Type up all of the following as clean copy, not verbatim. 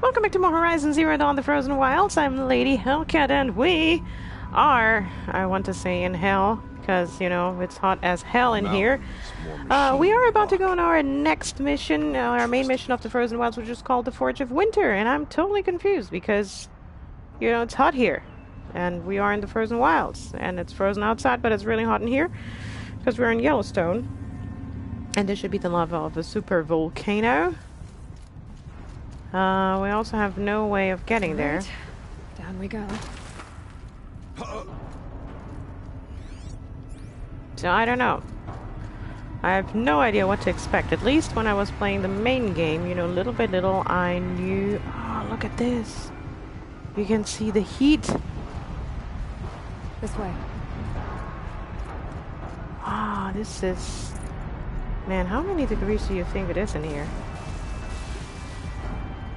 Welcome back to more Horizon Zero Dawn: The Frozen Wilds. I'm Lady Hellcat, and we are, I want to say, in hell, because, you know, it's hot as hell in here. We are about to go on our next mission, our main mission of the Frozen Wilds, which is called the Forge of Winter, and I'm totally confused because, you know, it's hot here, and we are in the Frozen Wilds, and it's frozen outside, but it's really hot in here, because we're in Yellowstone, and this should be the lava of a super volcano. We also have no way of getting there. Down we go. So I don't know. I have no idea what to expect. At least when I was playing the main game, you know, little by little, I knew... Oh, look at this. You can see the heat. This way. Ah, this is... Man, how many degrees do you think it is in here?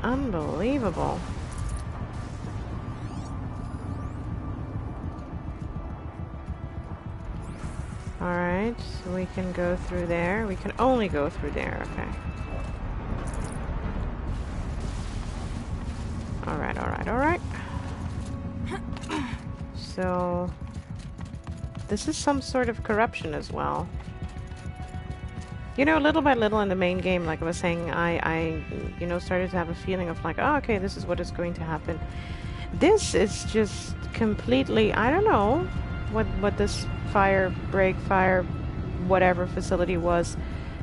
Unbelievable. Alright, so we can go through there. We can only go through there, okay. Alright, alright, alright. So... This is some sort of corruption as well. You know, little by little in the main game, like I was saying, I you know, started to have a feeling of like, oh, okay, this is what is going to happen. This is just completely, I don't know what this Firebreak, whatever facility was.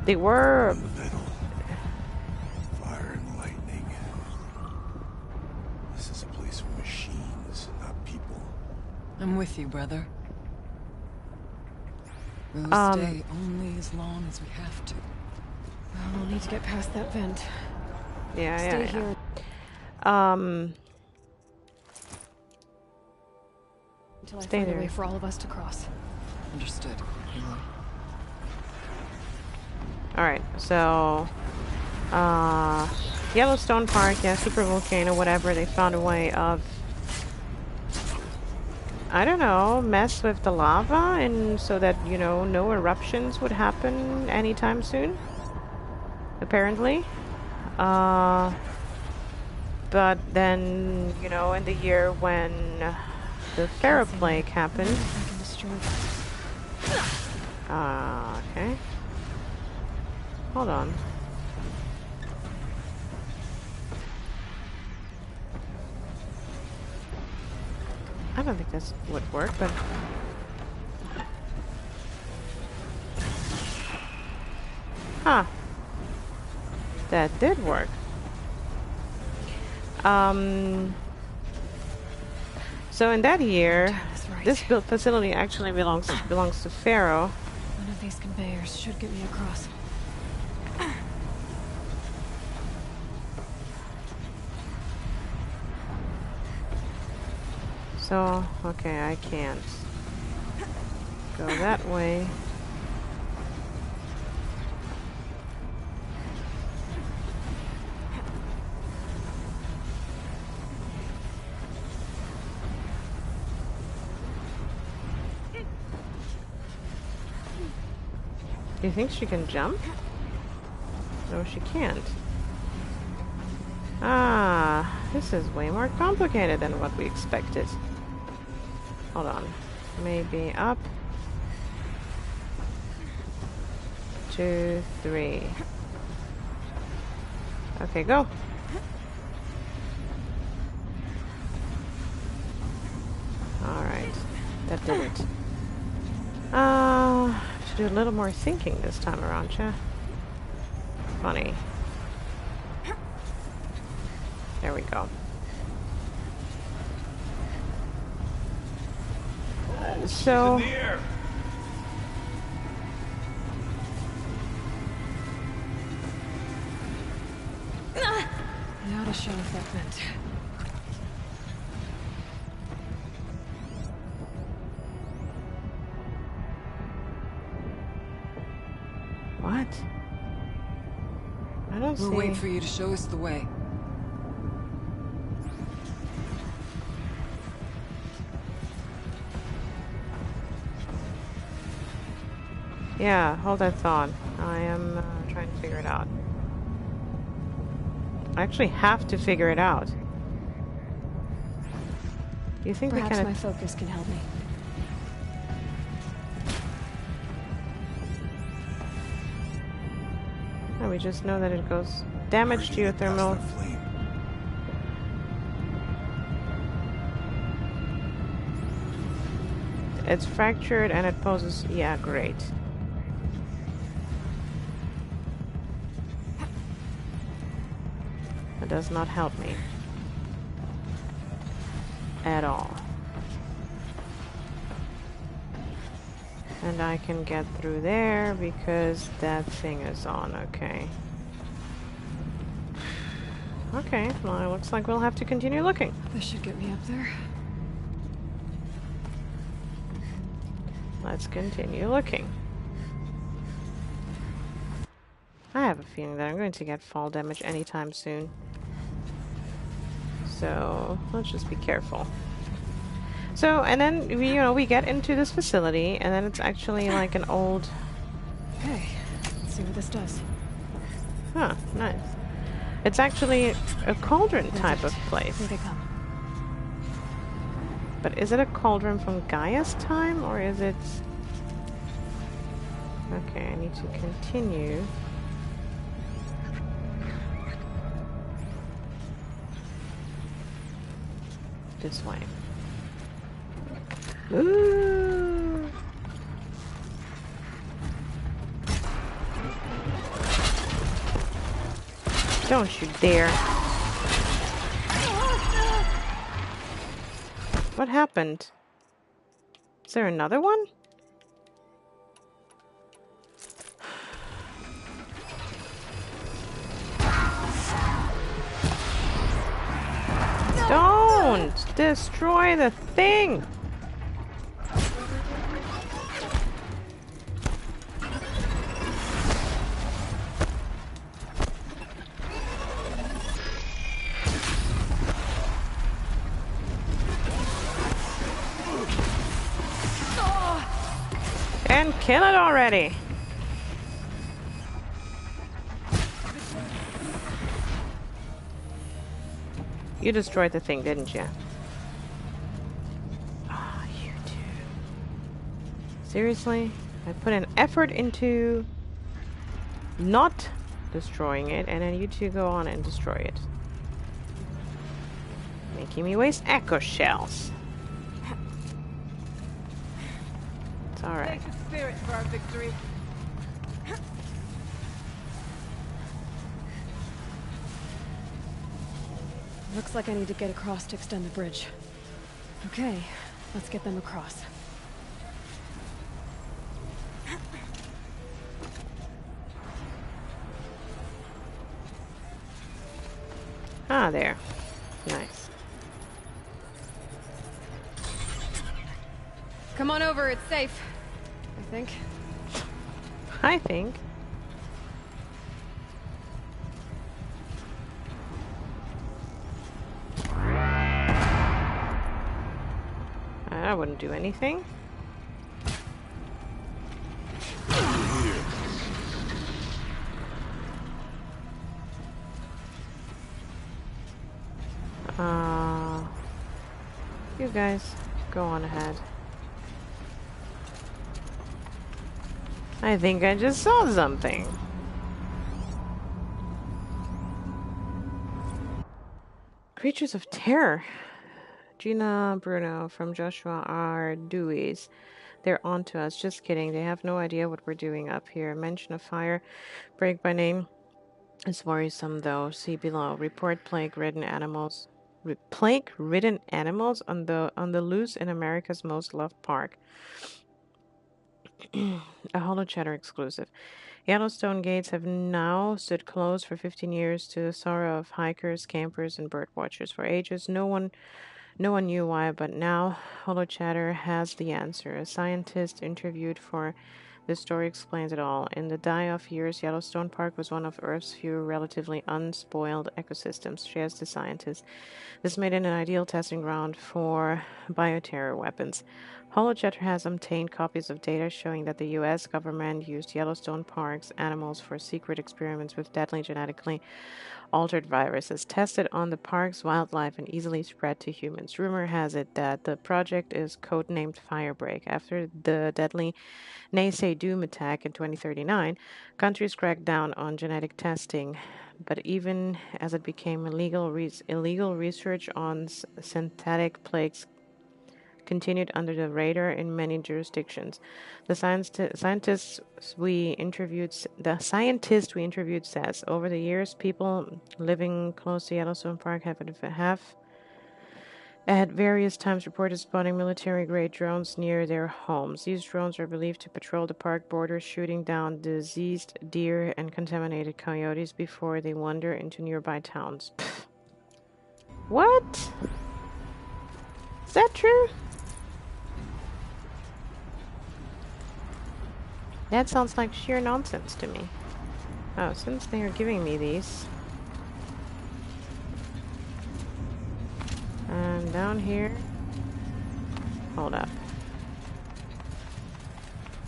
They were... Metal. Fire and lightning. This is a place for machines, not people. I'm with you, brother. We'll stay only as long as we have to. Well, we'll need to get past that vent. Yeah, Stay yeah, here. Until I find a way for all of us to cross. Understood. Alright, so... Yellowstone Park, yeah, super volcano, whatever, they found a way of... I don't know, mess with the lava, and so that, you know, no eruptions would happen anytime soon. Apparently. But then, you know, in the year when the Firebreak happened... okay. Hold on. I don't think this would work, but... Huh. That did work. So in that year, this built facility actually belongs to Pharaoh. One of these conveyors should get me across. So, okay, I can't go that way. Do you think she can jump? No, she can't. Ah, this is way more complicated than what we expected. Hold on. Maybe up. 2, 3. Okay, go. Alright. That did it. Should do a little more thinking this time around, yeah? Funny. There we go. So... Now to show off that vent. What? I don't see... We'll wait for you to show us the way. Yeah, hold that thought. I am trying to figure it out. I actually have to figure it out. Do you think Perhaps we can... my focus can help me. No, we just know that it goes damage geothermal. It's fractured and it poses... Yeah, great. That does not help me. At all. And I can get through there because that thing is on, okay. Okay, well it looks like we'll have to continue looking. This should get me up there. Let's continue looking. I have a feeling that I'm going to get fall damage anytime soon. So, let's just be careful. So, and then, we get into this facility, and then it's actually like an old... Okay, let's see what this does. Huh, nice. It's actually a cauldron type of place. Here they come. But is it a cauldron from Gaia's time, or is it... Okay, I need to continue. This way. Ooh. Don't you dare. What happened? Is there another one? Don't destroy the thing! And kill it already! You destroyed the thing, didn't you? Ah, you two. Seriously? I put an effort into not destroying it, and then you two go on and destroy it. Making me waste echo shells. It's alright. Take the spirit for our victory. Looks like I need to get across to extend the bridge. Okay, let's get them across. Ah, there. Nice. Come on over, it's safe. I think. I think. I wouldn't do anything. You guys, go on ahead. I think I just saw something. Creatures of Terror. Gina Bruno from Joshua R. Dewey's. They're on to us. Just kidding. They have no idea what we're doing up here. Mention of Firebreak by name is worrisome, though. See below. Report plague-ridden animals. Plague-ridden animals on the loose in America's most loved park. A Hollow Chatter exclusive. Yellowstone gates have now stood closed for 15 years to the sorrow of hikers, campers, and bird watchers. For ages, no one knew why, but now Hollow Chatter has the answer. A scientist interviewed for This story explains it all. In the die-off years, Yellowstone Park was one of Earth's few relatively unspoiled ecosystems, shares the scientist. This made it an ideal testing ground for bioterror weapons. Holojet has obtained copies of data showing that the U.S. government used Yellowstone Park's animals for secret experiments with deadly genetically altered viruses tested on the park's wildlife and easily spread to humans. Rumor has it that the project is codenamed Firebreak. After the deadly Naysay Doom attack in 2039, countries cracked down on genetic testing, but even as it became illegal research on synthetic plagues continued under the radar in many jurisdictions. The scientist we interviewed says, over the years, people living close to Yellowstone Park have at various times reported spotting military-grade drones near their homes. These drones are believed to patrol the park borders, shooting down diseased deer and contaminated coyotes before they wander into nearby towns. Pfft. What? Is that true? That sounds like sheer nonsense to me. Oh, since they are giving me these. And down here. Hold up.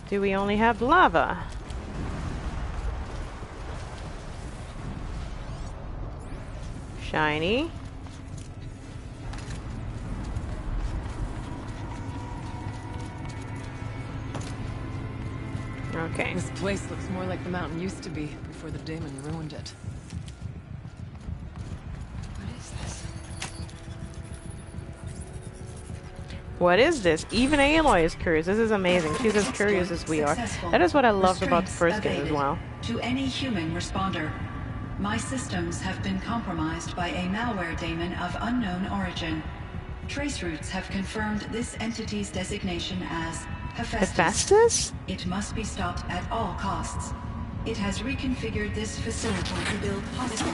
Do we only have lava? Shiny. Okay. This place looks more like the mountain used to be before the Daemon ruined it. What is this? What is this? Even Aloy is curious. This is amazing. She's as curious as we are. That is what I loved about the first game as well. To any human responder, my systems have been compromised by a malware daemon of unknown origin. Trace routes have confirmed this entity's designation as Hephaestus? It must be stopped at all costs. It has reconfigured this facility to build hostile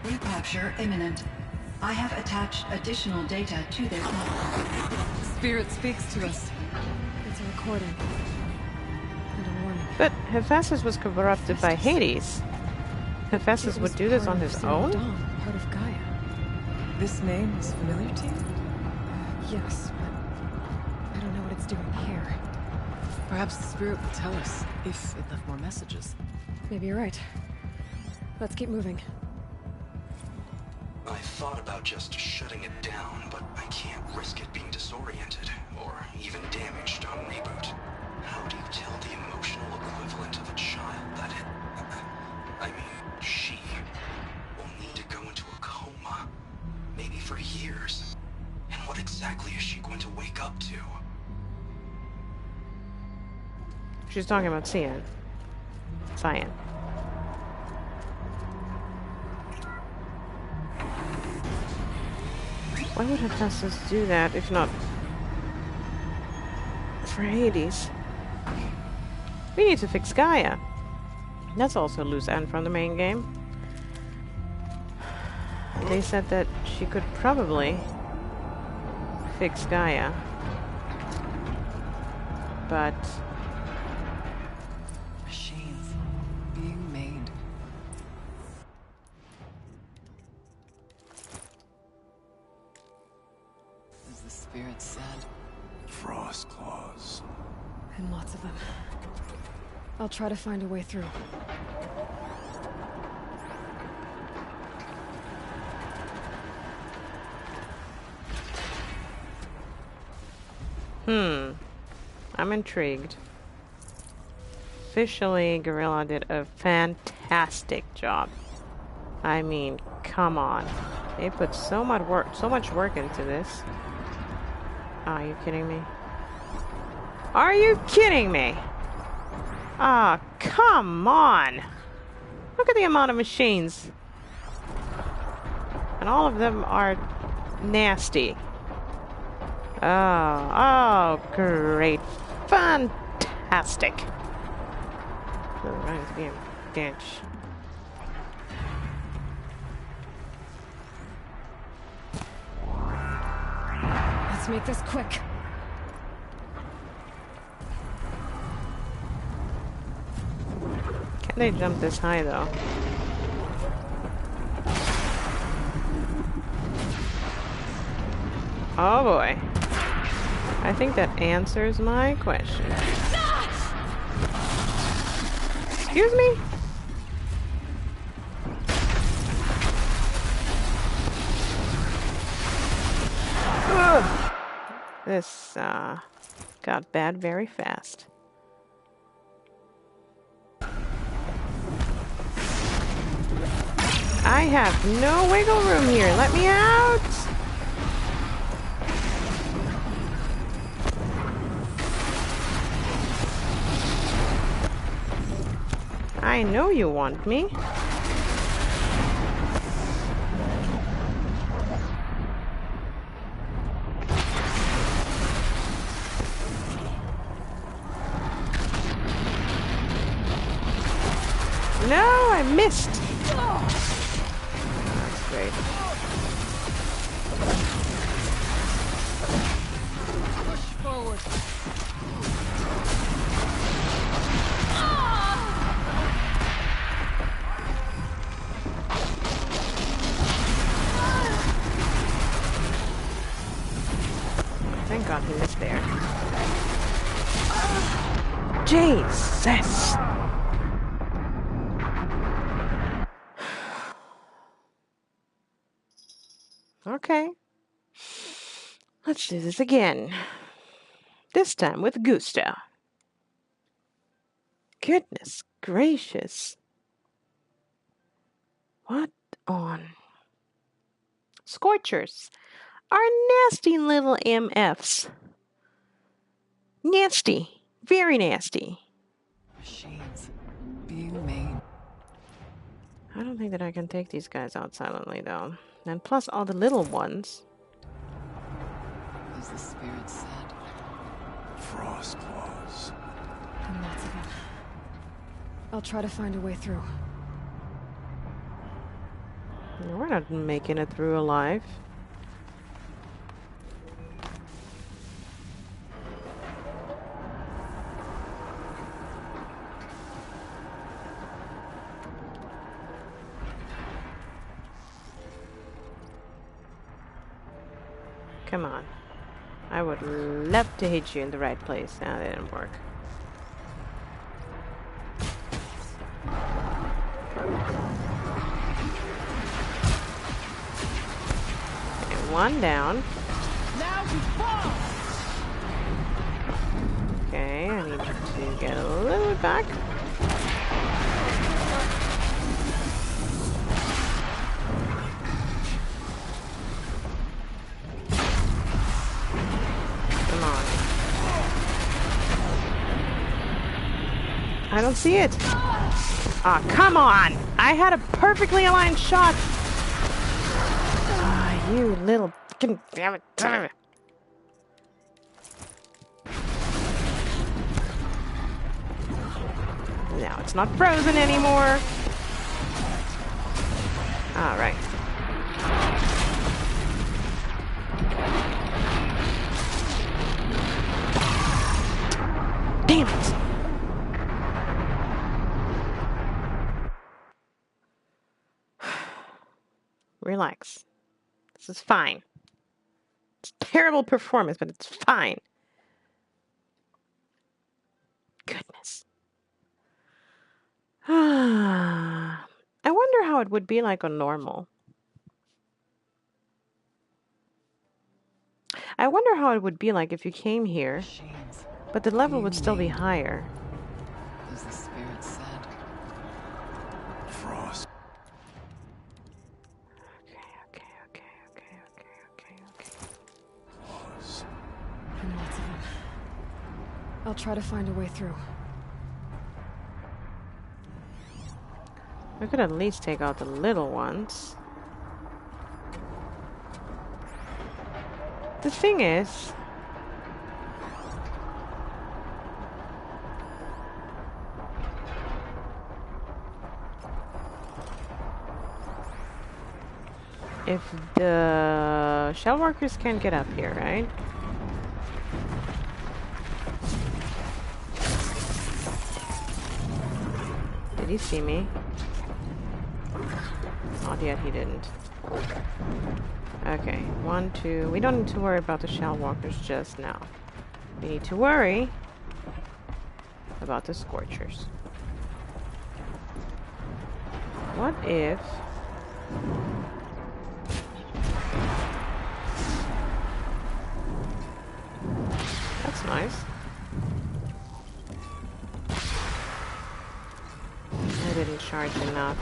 recapture imminent. I have attached additional data to this model. Spirit speaks to us. It's a recording. And a warning. But Hephaestus was corrupted by Hades. Hephaestus would do this on his own? Dawn, part of Gaia. This name is familiar to you? Yes, but I don't know what it's doing here. Perhaps the spirit will tell us if it left more messages. Maybe you're right. Let's keep moving. I thought about just shutting it down, but I can't risk it being disoriented, or even damaged on reboot. How do you tell the emotional equivalent of a child that she will need to go into a coma, maybe for years? And what exactly is she going to wake up to? She's talking about Cyan. Cyan. Why would Hephaestus do that if not for Hades? We need to fix Gaia. That's also a loose end from the main game. They said that she could probably fix Gaia. But Machines being made. As the spirit said. Frost claws. And lots of them. I'll try to find a way through. I'm intrigued. Officially, Gorilla did a fantastic job. I mean, come on. They put so much work into this. Are you kidding me? Are you kidding me? Ah, come on! Look at the amount of machines. And all of them are nasty. Oh, great. Fantastic. Oh, right, it's being ditch. Let's make this quick. they jump this high, though? Oh boy. I think that answers my question. Excuse me? Ugh. This got bad very fast. I have no wiggle room here. Let me out! I know you want me. No, I missed. That's great. Push forward. Thank God he missed there. Jesus! Okay. Let's do this again. This time with Gusto. Goodness gracious. What on? Scorchers are nasty little MFs. Nasty. Very nasty. Machines being made. I don't think that I can take these guys out silently, though. And plus all the little ones. As the spirit said. Frost claws. And lots of them. I'll try to find a way through. No, we're not making it through alive. Come on. I would love to hit you in the right place. Nah, that didn't work. Okay, one down. Now we fall! Okay, I need to get a little bit back. I don't see it. Ah, come on! I had a perfectly aligned shot. Ah, you little fucking damn it! Now it's not frozen anymore. All right. Damn it! Relax. This is fine. It's a terrible performance, but it's fine. Goodness. I wonder how it would be like on normal. I wonder how it would be like if you came here, Machines but the level would still be higher. as the spirit said. Frost. Okay. Claws. And lots of them. I'll try to find a way through. We could at least take out the little ones. The thing is, if the shell workers can't get up here, right? Did he see me? Not yet, he didn't. Okay, 1, 2. We don't need to worry about the shell walkers just now. We need to worry about the scorchers. What if... That's nice. I didn't charge enough.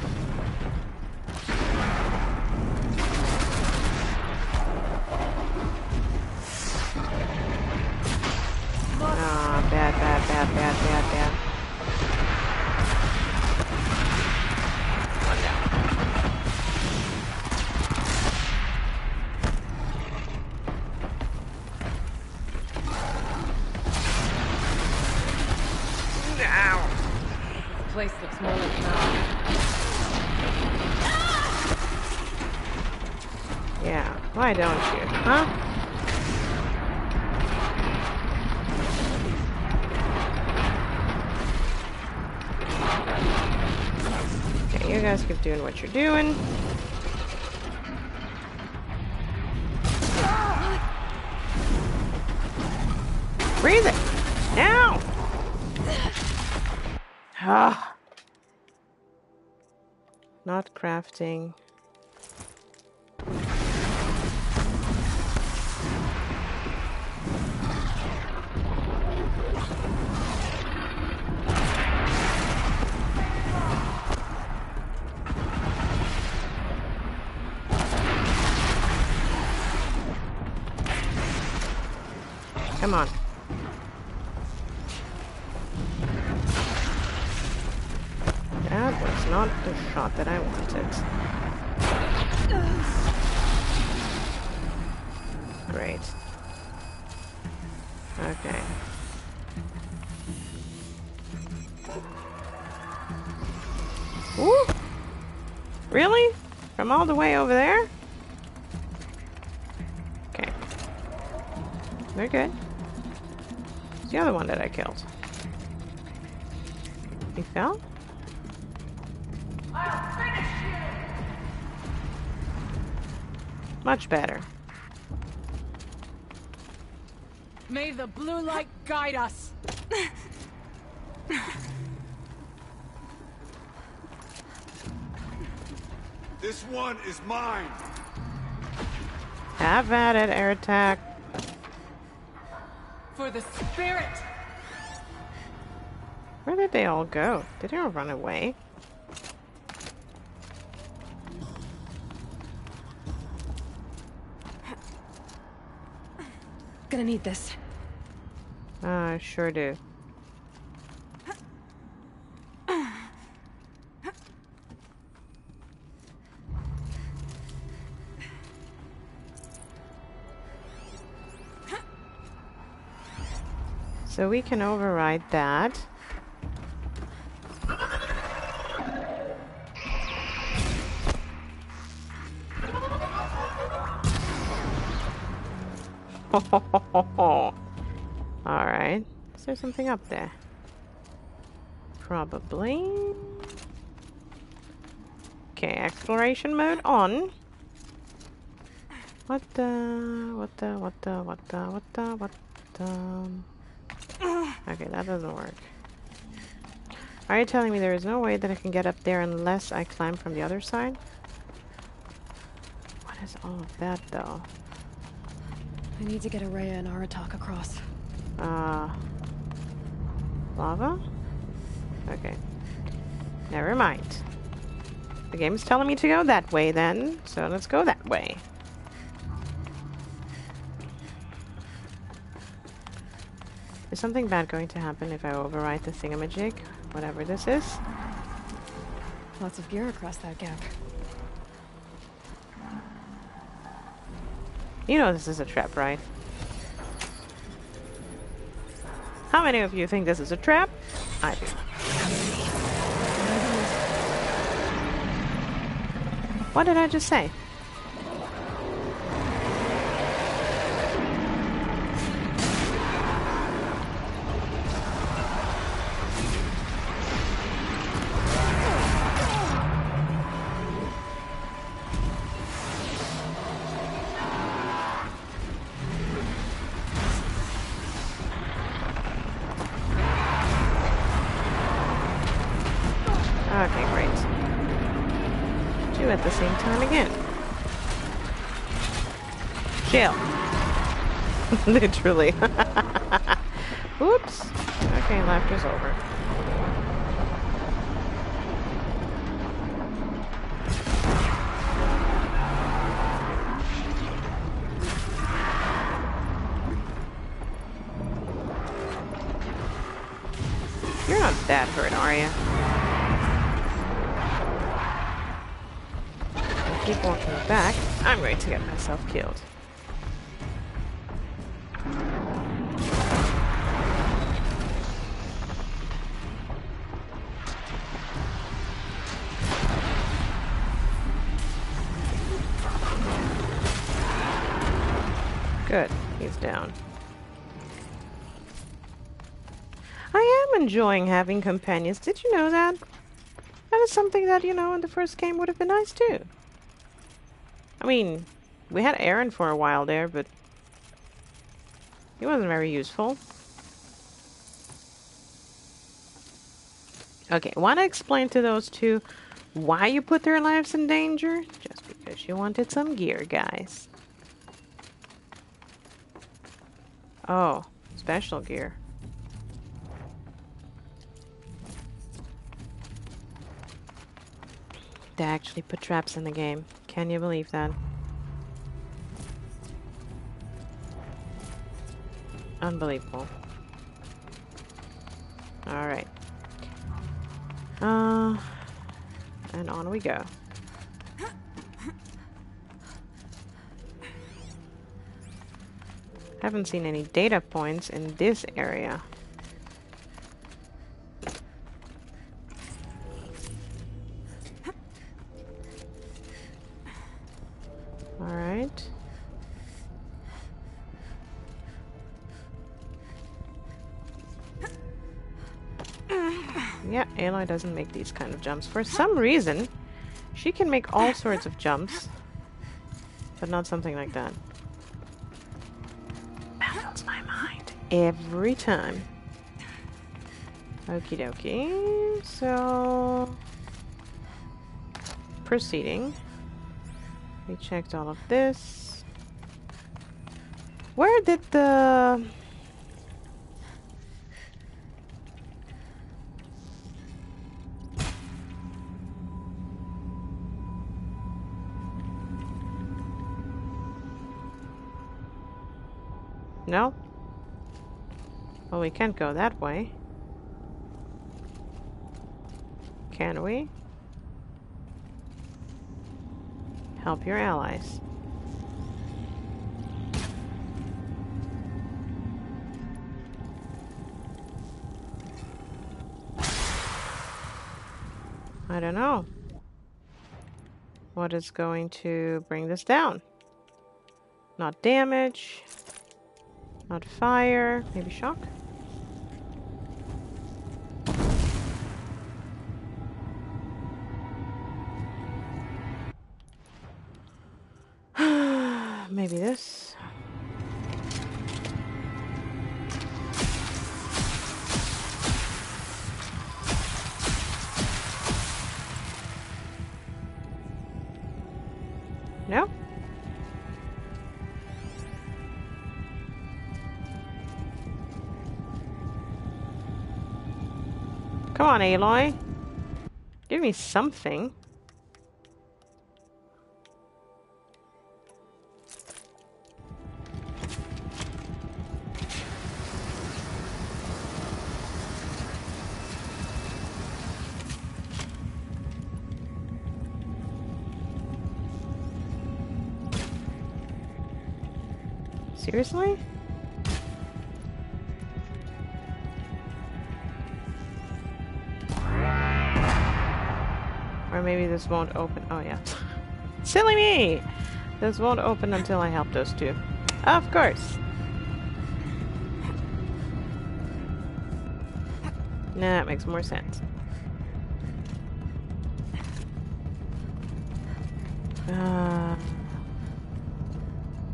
Ah, bad. One down. Ow. The place looks more like now. Yeah, why don't you, huh? Okay, you guys keep doing what you're doing. Breathe it! Now! Ah. Not crafting. Come on. That was not the shot that I wanted. Great. Okay. Ooh! Really? From all the way over there? Okay. They're good. It's the other one that I killed. He fell? I'll finish you! Much better. May the blue light guide us. This one is mine. Have at it, air attack. For the spirit. Where did they all go? Did they all run away? Gonna need this. I sure do. So we can override that. Alright. Is there something up there? Probably. Okay, exploration mode on. What the... Okay, that doesn't work. Are you telling me there is no way that I can get up there unless I climb from the other side? What is all of that, though? I need to get Aria and Aratak across. Lava? Okay. Never mind. The game's telling me to go that way then, so let's go that way. Is something bad going to happen if I override the thingamajig? Whatever this is? Lots of gear across that gap. You know this is a trap, right? How many of you think this is a trap? I do. What did I just say? Okay, great. Two at the same time again. Chill. Literally. Oops. Okay, laughter's over. You're not that hurt, Aria. Keep walking back. I'm going to get myself killed. Good. He's down. I am enjoying having companions. Did you know that? That is something that, you know, in the first game would have been nice too. I mean, we had Aaron for a while there, but he wasn't very useful. Okay, want to explain to those two why you put their lives in danger? Just because you wanted some gear, guys. Oh, special gear. They actually put traps in the game. Can you believe that? Unbelievable. Alright. And on we go. Haven't seen any data points in this area. Alright. Yeah, Aloy doesn't make these kind of jumps. For some reason, she can make all sorts of jumps, but not something like that. Baffles my mind every time. Okie dokie. So, proceeding. We checked all of this. Where did the... No? Well, we can't go that way. Can we? Help your allies. I don't know. What is going to bring this down? Not damage. Not fire. Maybe shock? Maybe this. No? Come on, Aloy. Give me something. Seriously? Or maybe this won't open. Oh, yeah. Silly me! This won't open until I help those two. Of course! Nah, that makes more sense.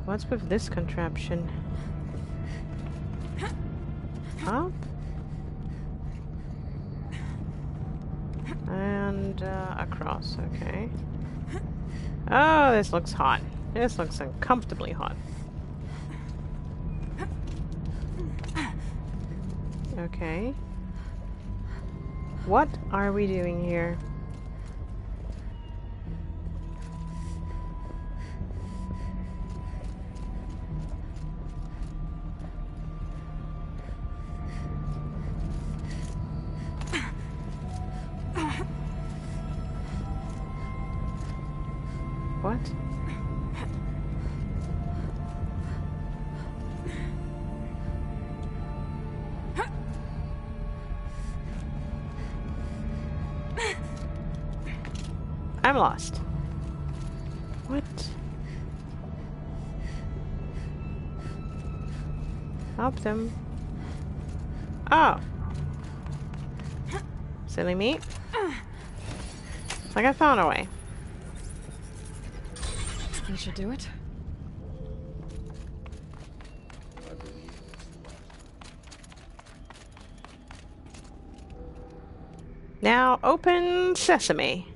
What's with this contraption? Up? And and across. Okay. Oh, this looks hot. This looks uncomfortably hot. Okay. What are we doing here? What? I'm lost. What? Help them. Oh. Silly me. It's like I found a way. That should do it. Now open sesame.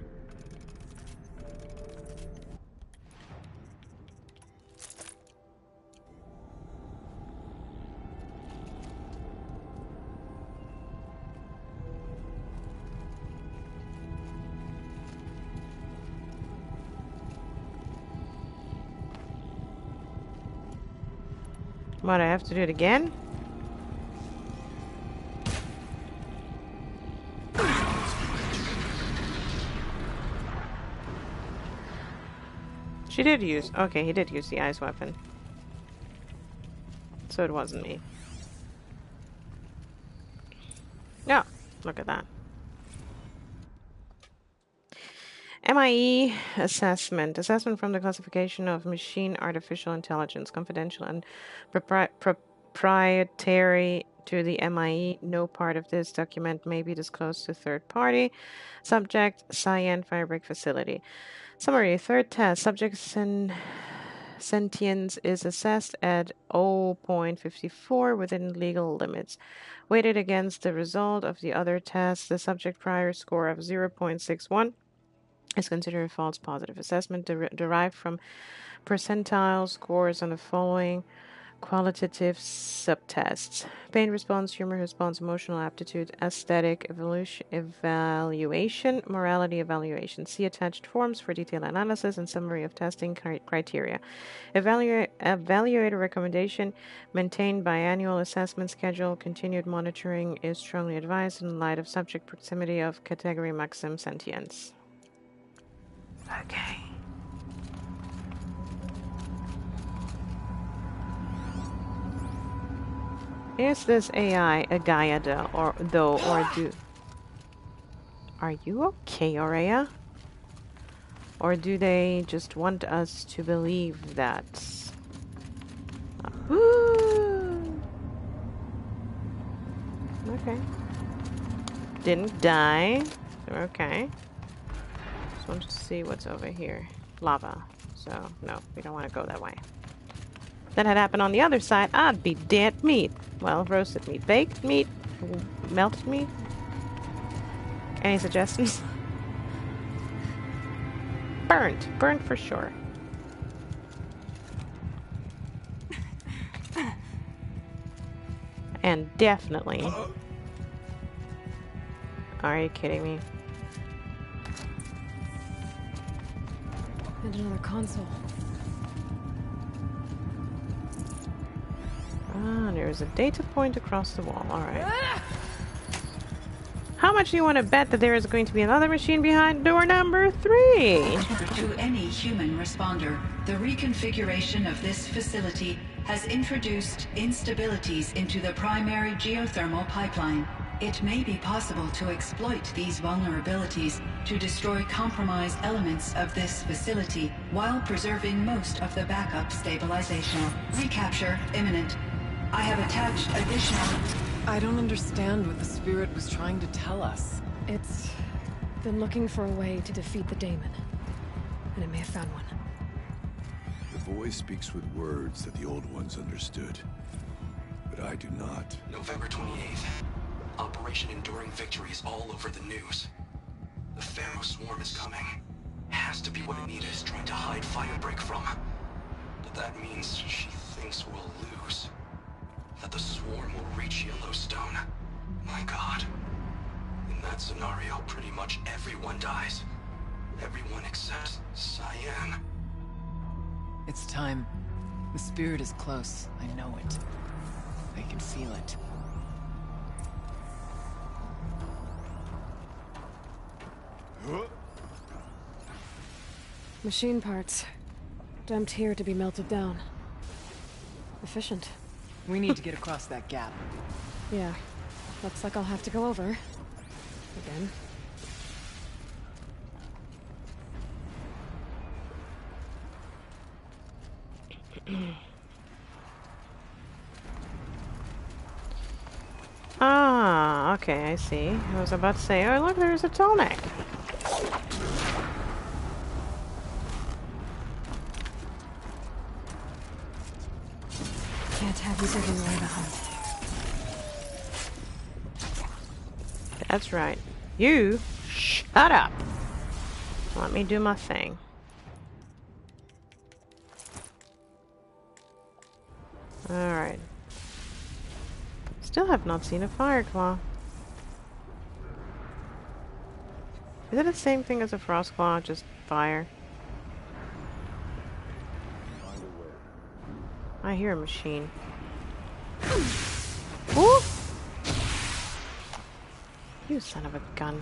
What, I have to do it again? She did use... Okay, he did use the ice weapon. So it wasn't me. Yeah, look at that. MIE assessment. Assessment from the classification of machine artificial intelligence. Confidential and proprietary to the MIE. No part of this document may be disclosed to third party. Subject, Cyan Firebreak facility. Summary. Third test. Subject sentience is assessed at 0.54 within legal limits. Weighted against the result of the other tests, the subject prior score of 0.61 is considered a false positive assessment derived from percentile scores on the following qualitative subtests: pain response, humor response, emotional aptitude, aesthetic evaluation, morality evaluation. See attached forms for detailed analysis and summary of testing criteria. Evaluator recommendation: maintain biannual assessment schedule. Continued monitoring is strongly advised in light of subject proximity of category maximum sentience. Okay. Is this AI a Gaia or do... Are you okay, Aria? Or do they just want us to believe that? Okay. Didn't die. Okay. Just want to see what's over here. Lava. So, no, we don't want to go that way. If that had happened on the other side, I'd be dead meat. Well, roasted meat, baked meat, melted meat. Any suggestions? Burnt. Burnt for sure. And definitely. Are you kidding me? And another console. Ah, there's a data point across the wall. Alright. How much do you want to bet that there is going to be another machine behind door number 3? To any human responder, the reconfiguration of this facility has introduced instabilities into the primary geothermal pipeline. It may be possible to exploit these vulnerabilities to destroy compromised elements of this facility while preserving most of the backup stabilization. Recapture imminent. I have attached additional... I don't understand what the spirit was trying to tell us. It's been looking for a way to defeat the Daemon, and it may have found one. The voice speaks with words that the old ones understood, but I do not. November 28th. Operation Enduring Victory is all over the news. The Pharaoh swarm is coming. Has to be what Anita is trying to hide Firebreak from. But that means she thinks we'll lose. That the swarm will reach Yellowstone. My god. In that scenario, pretty much everyone dies. Everyone except Cyan. It's time. The spirit is close. I know it. I can feel it. Machine parts. Dumped here to be melted down. Efficient. We need to get across that gap. Yeah. Looks like I'll have to go over. Again. Ah, okay, I see. I was about to say, oh look, there's a tall neck. Can't have you giving away the hunt. That's right. You shut up. Let me do my thing. Alright. Still have not seen a fire claw. Is it the same thing as a frost claw, just fire? I hear a machine. Ooh! You son of a gun.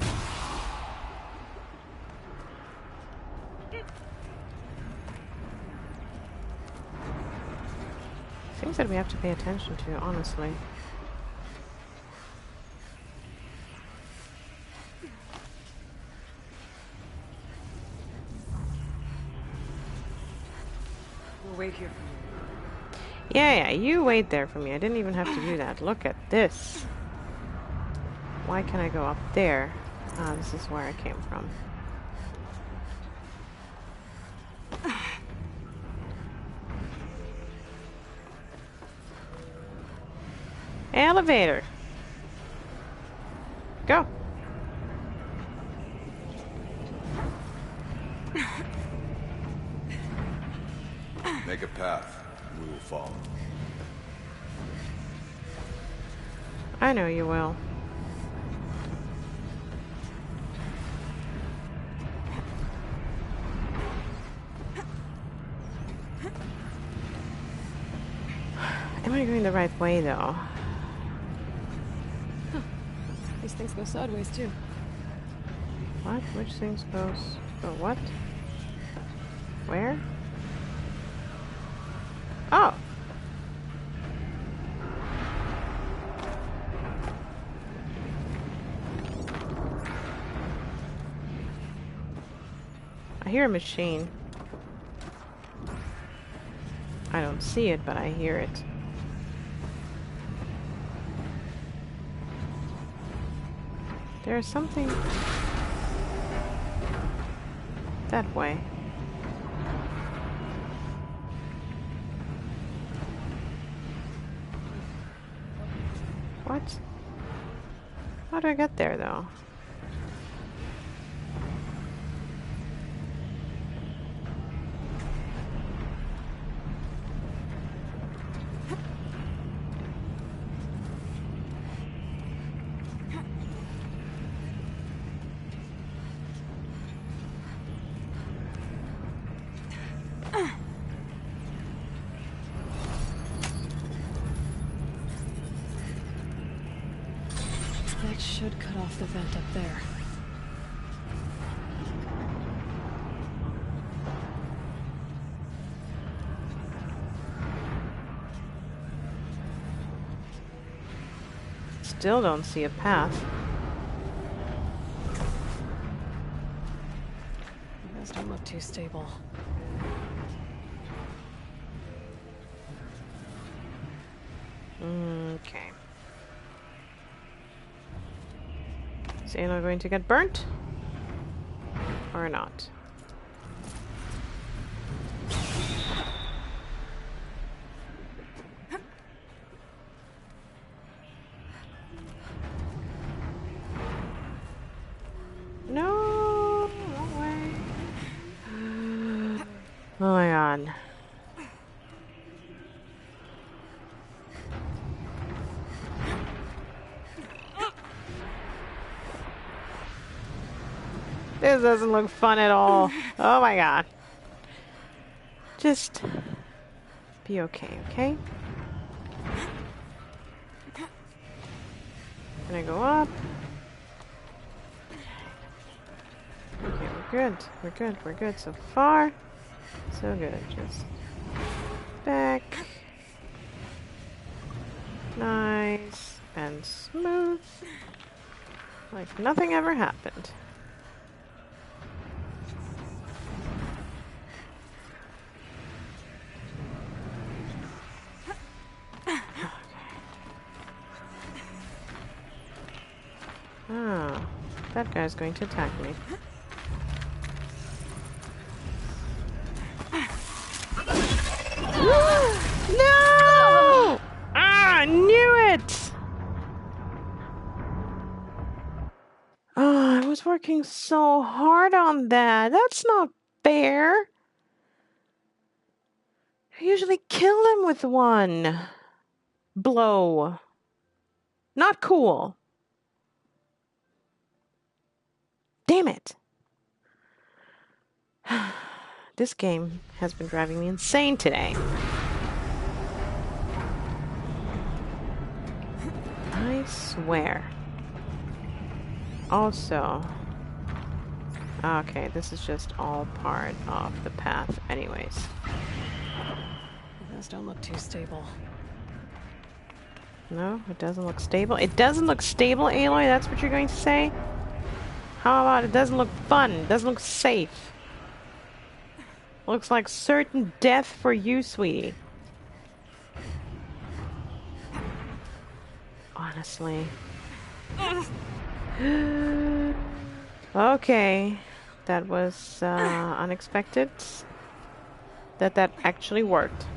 Things that we have to pay attention to, honestly. We'll wait here for you. Yeah, you wait there for me. I didn't even have to do that. Look at this. Why can't I go up there? Ah, this is where I came from. Elevator. Go. Make a path, and we will follow. I know you will. Am I going the right way, though? These things go sideways, too. What? Which things goes... Go what? Where? Oh! I hear a machine. I don't see it, but I hear it. There's something... that way. What? How do I get there, though? That should cut off the vent up there. Still don't see a path. Those don't look too stable. Okay. Is Ayla going to get burnt? Or not? No! on. This doesn't look fun at all. Oh my god. Just be okay, okay? Gonna go up. Okay, we're good. We're good. We're good so far. So good. Just back. Nice and smooth. Like nothing ever happened. Ah, that guy's going to attack me. No! Ah, I knew it! Oh, I was working so hard on that. That's not fair. I usually kill him with one blow. Not cool. Damn it. This game has been driving me insane today. I swear. Also, okay, this is just all part of the path anyways. Those don't look too stable. No, it doesn't look stable. It doesn't look stable, Aloy? That's what you're going to say? How about it doesn't look fun? It doesn't look safe. Looks like certain death for you, sweetie. Honestly. Okay. That was unexpected. That actually worked.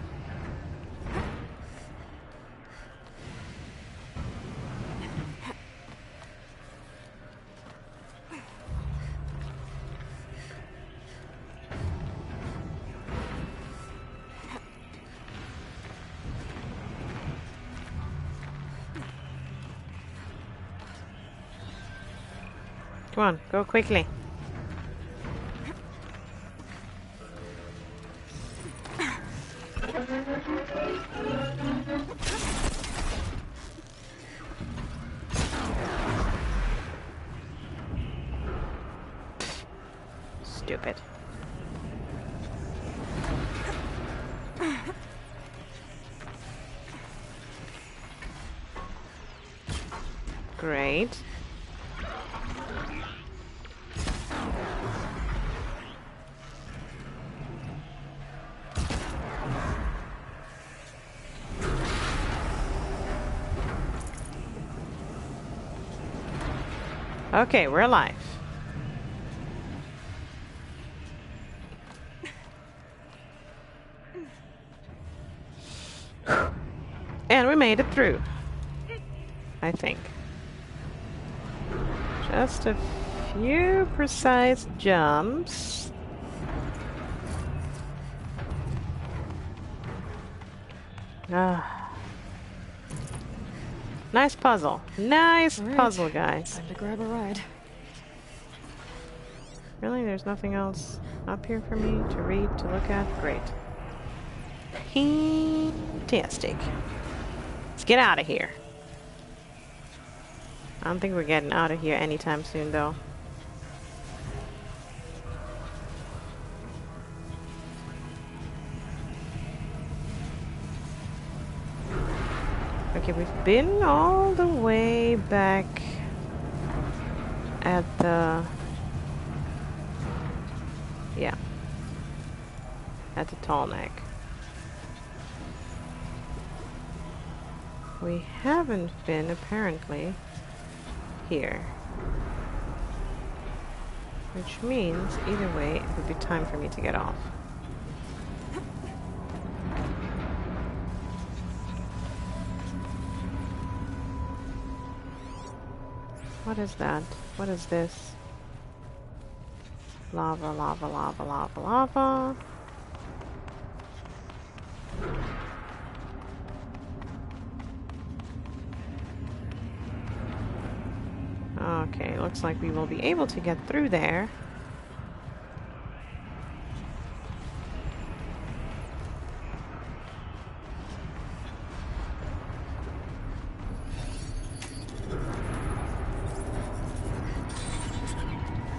Come on, go quickly. Stupid. Great. Okay, we're alive. And we made it through. I think. Just a few precise jumps. Ah. Nice puzzle. Nice puzzle, guys. Time to grab a ride. Really? There's nothing else up here for me to read, to look at? Great. Fantastic. Let's get out of here. I don't think we're getting out of here anytime soon, though. Okay, we've been all the way back at the... yeah. At the tall neck. We haven't been, apparently, here. Which means, either way, it would be time for me to get off. What is that? What is this? Lava, lava, lava, lava, lava. Okay, looks like we will be able to get through there.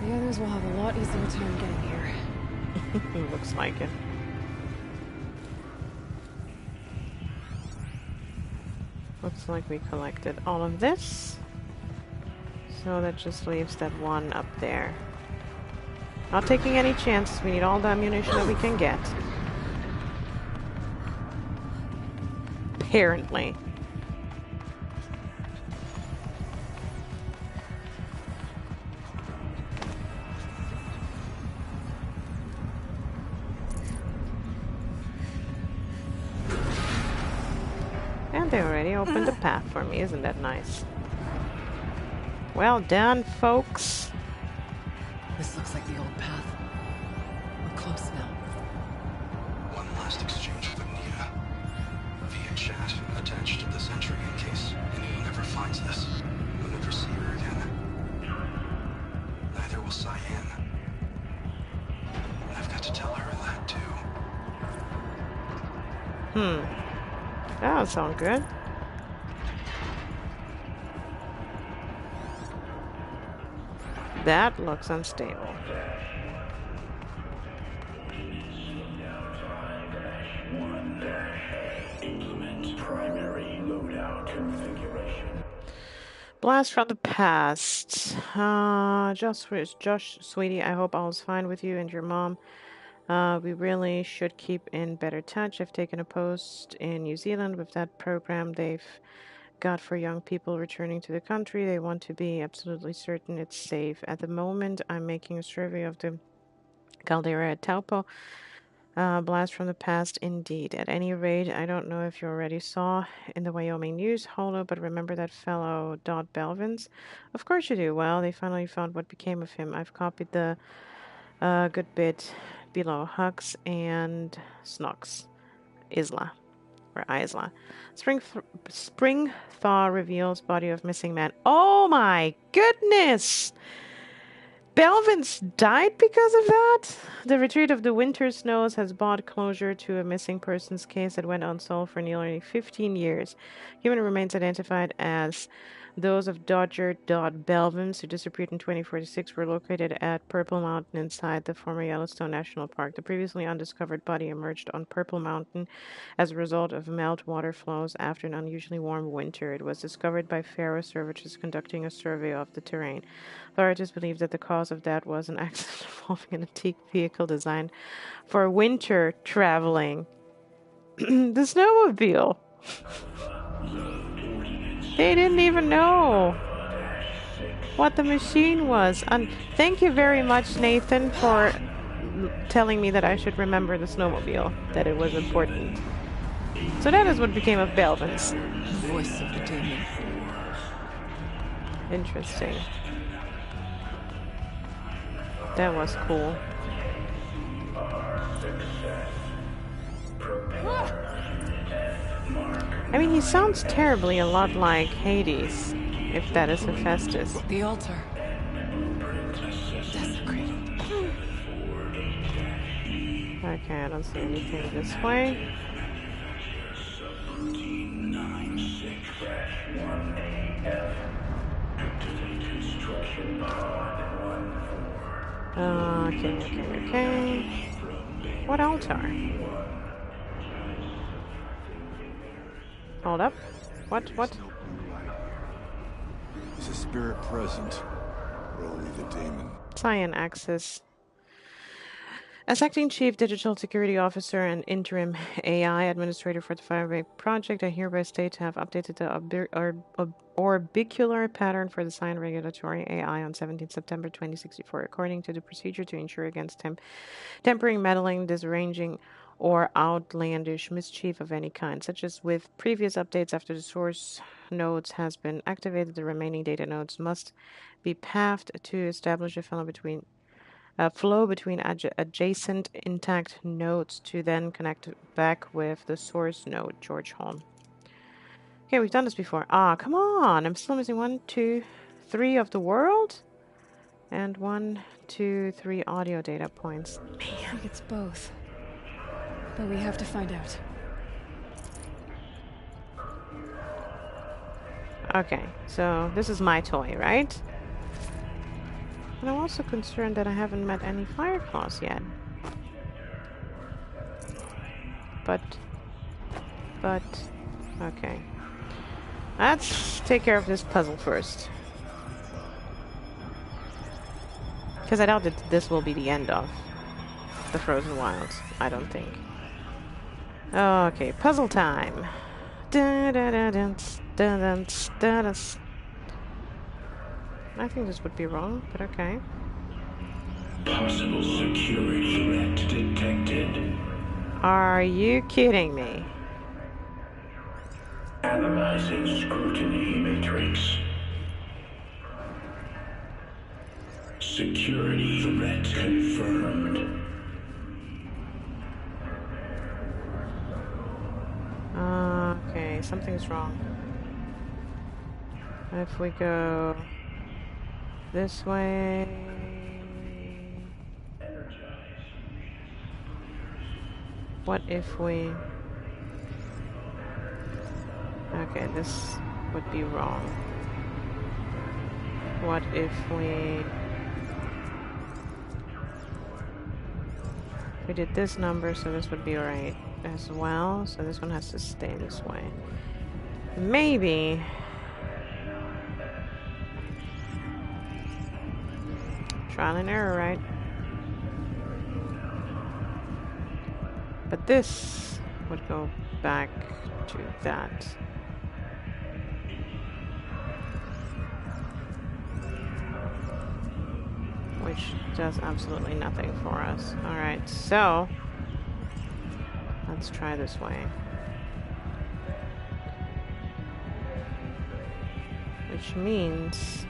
The others will have a lot easier time getting here. Looks like it. Looks like we collected all of this. So that just leaves that one up there. Not taking any chances. We need all the ammunition that we can get. Apparently. And they already opened the path for me. Isn't that nice? Well done, folks. This looks like the old path. We're close now. One last exchange with Nita. Via chat, attached to this entry in case anyone ever finds this. You'll never see her again. Neither will Cyan. And I've got to tell her that too. That sounds good. That looks unstable. Implement primary loadout configuration. Blast from the past. Josh, sweetie, I hope all is fine with you and your mom. We really should keep in better touch. I've taken a post in New Zealand with that program they've got for young people returning to the country. They want to be absolutely certain it's safe. At the moment, I'm making a survey of the caldera at Taupo. Blast from the past, indeed. At any rate, I don't know if you already saw in the Wyoming news, Holo, but remember that fellow Dot Belvins? Of course you do. Well, they finally found what became of him. I've copied the good bit below. Hugs and Snox. Isla. Or Isla. Spring thaw reveals body of missing man. Oh my goodness! Belvins died because of that? The retreat of the winter snows has brought closure to a missing persons case that went unsolved for nearly 15 years. Human remains identified as those of Dodger Dodd Belvins, who disappeared in 2046, were located at Purple Mountain inside the former Yellowstone National Park. The previously undiscovered body emerged on Purple Mountain as a result of meltwater flows after an unusually warm winter. It was discovered by Forest Service conducting a survey of the terrain. Authorities believe that the cause of that was an accident involving an antique vehicle designed for winter traveling. The snowmobile. They didn't even know what the machine was. And thank you very much, Nathan, for telling me that I should remember the snowmobile, that it was important. So that is what became of Belvins. The voice of the Daemon. Interesting. That was cool. I mean, he sounds terribly a lot like Hades, if that is Hephaestus. The altar. Desecrated. Okay, I don't see anything this way. Okay. What altar? Hold up. What? Is a spirit present, or only the Daemon? Cyan access. As acting chief digital security officer and interim AI administrator for the Firebreak project, I hereby state to have updated the orbicular pattern for the Cyan regulatory AI on 17 September 2064, according to the procedure to ensure against tempering, meddling, disarranging, or outlandish mischief of any kind, such as with previous updates after the source nodes has been activated. The remaining data nodes must be pathed to establish a flow between adjacent intact nodes to then connect back with the source node. George Holm. Okay, we've done this before. Ah, come on! I'm still missing 1, 2, 3 of the world. And 1, 2, 3 audio data points. I think it's both. But we have to find out. Okay, so this is my toy, right? And I'm also concerned that I haven't met any Fireclaws yet. But, okay. Let's take care of this puzzle first. Because I doubt that this will be the end of the Frozen Wilds. I don't think. Okay, puzzle time. I think this would be wrong, but okay. Possible security threat detected. Are you kidding me? Analyzing scrutiny matrix. Security threat confirmed. Okay, something's wrong. If we go this way... What if we... Okay, this would be wrong. What if we did this number, so this would be right as well. So this one has to stay this way. Maybe... Trial and error, right? But this would go back to that. Which does absolutely nothing for us. Alright, so let's try this way. Which means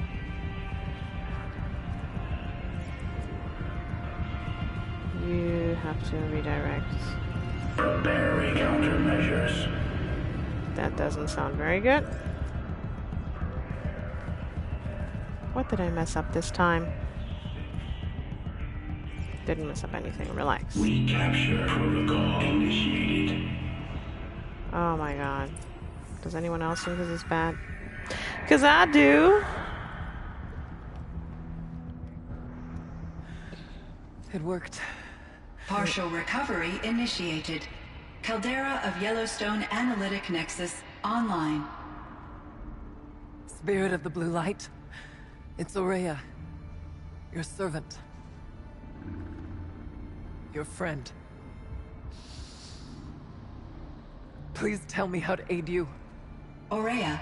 you have to redirect. Preparing countermeasures. That doesn't sound very good. What did I mess up this time? Didn't mess up anything. Relax. Recapture protocol initiated. Oh my god. Does anyone else think this is bad? Because I do. It worked. Partial recovery initiated. Caldera of Yellowstone Analytic Nexus online. Spirit of the blue light. It's Aria. Your servant. Your friend. Please tell me how to aid you. Aria,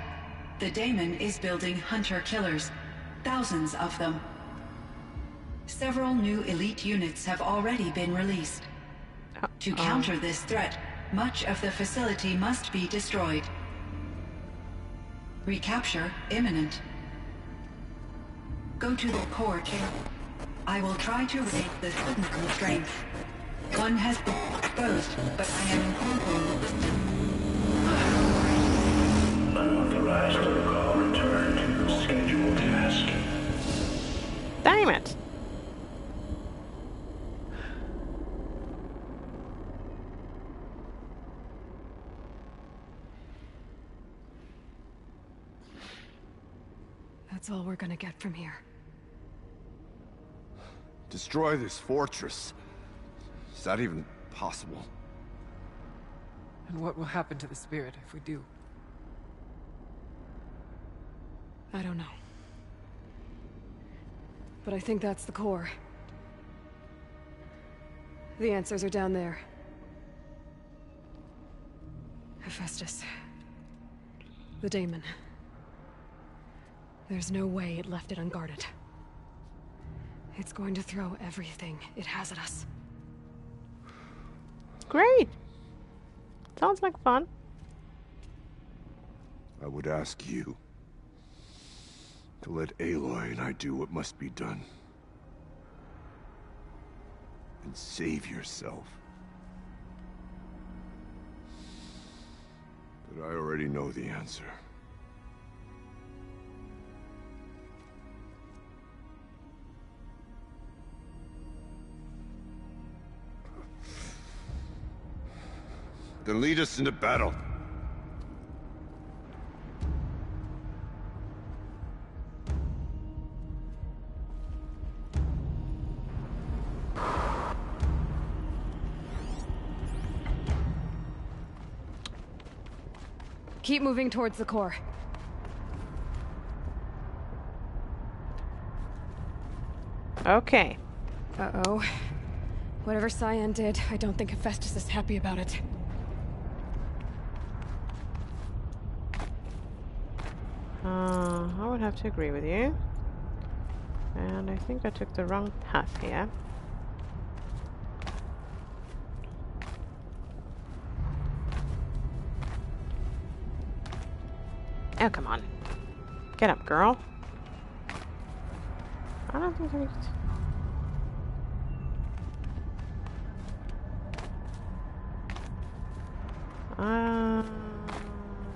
the Daemon is building hunter-killers. Thousands of them. Several new elite units have already been released. To counter this threat, much of the facility must be destroyed. Recapture imminent. Go to the core chamber. I will try to raise the signal strength. One has been exposed, but I am incorporating the system. Unauthorized protocol return to scheduled task. Damn it! That's all we're gonna get from here. Destroy this fortress. Is that even possible? And what will happen to the spirit if we do? I don't know. But I think that's the core. The answers are down there. Hephaestus. The Daemon. There's no way it left it unguarded. It's going to throw everything it has at us. Great! Sounds like fun. I would ask you to let Aloy and I do what must be done. And save yourself. But I already know the answer. then lead us into battle. Keep moving towards the core. Okay. Uh-oh. Whatever Cyan did, I don't think Hephaestus is happy about it. I would have to agree with you. And I think I took the wrong path here. Oh, come on. Get up, girl. I don't think I need to...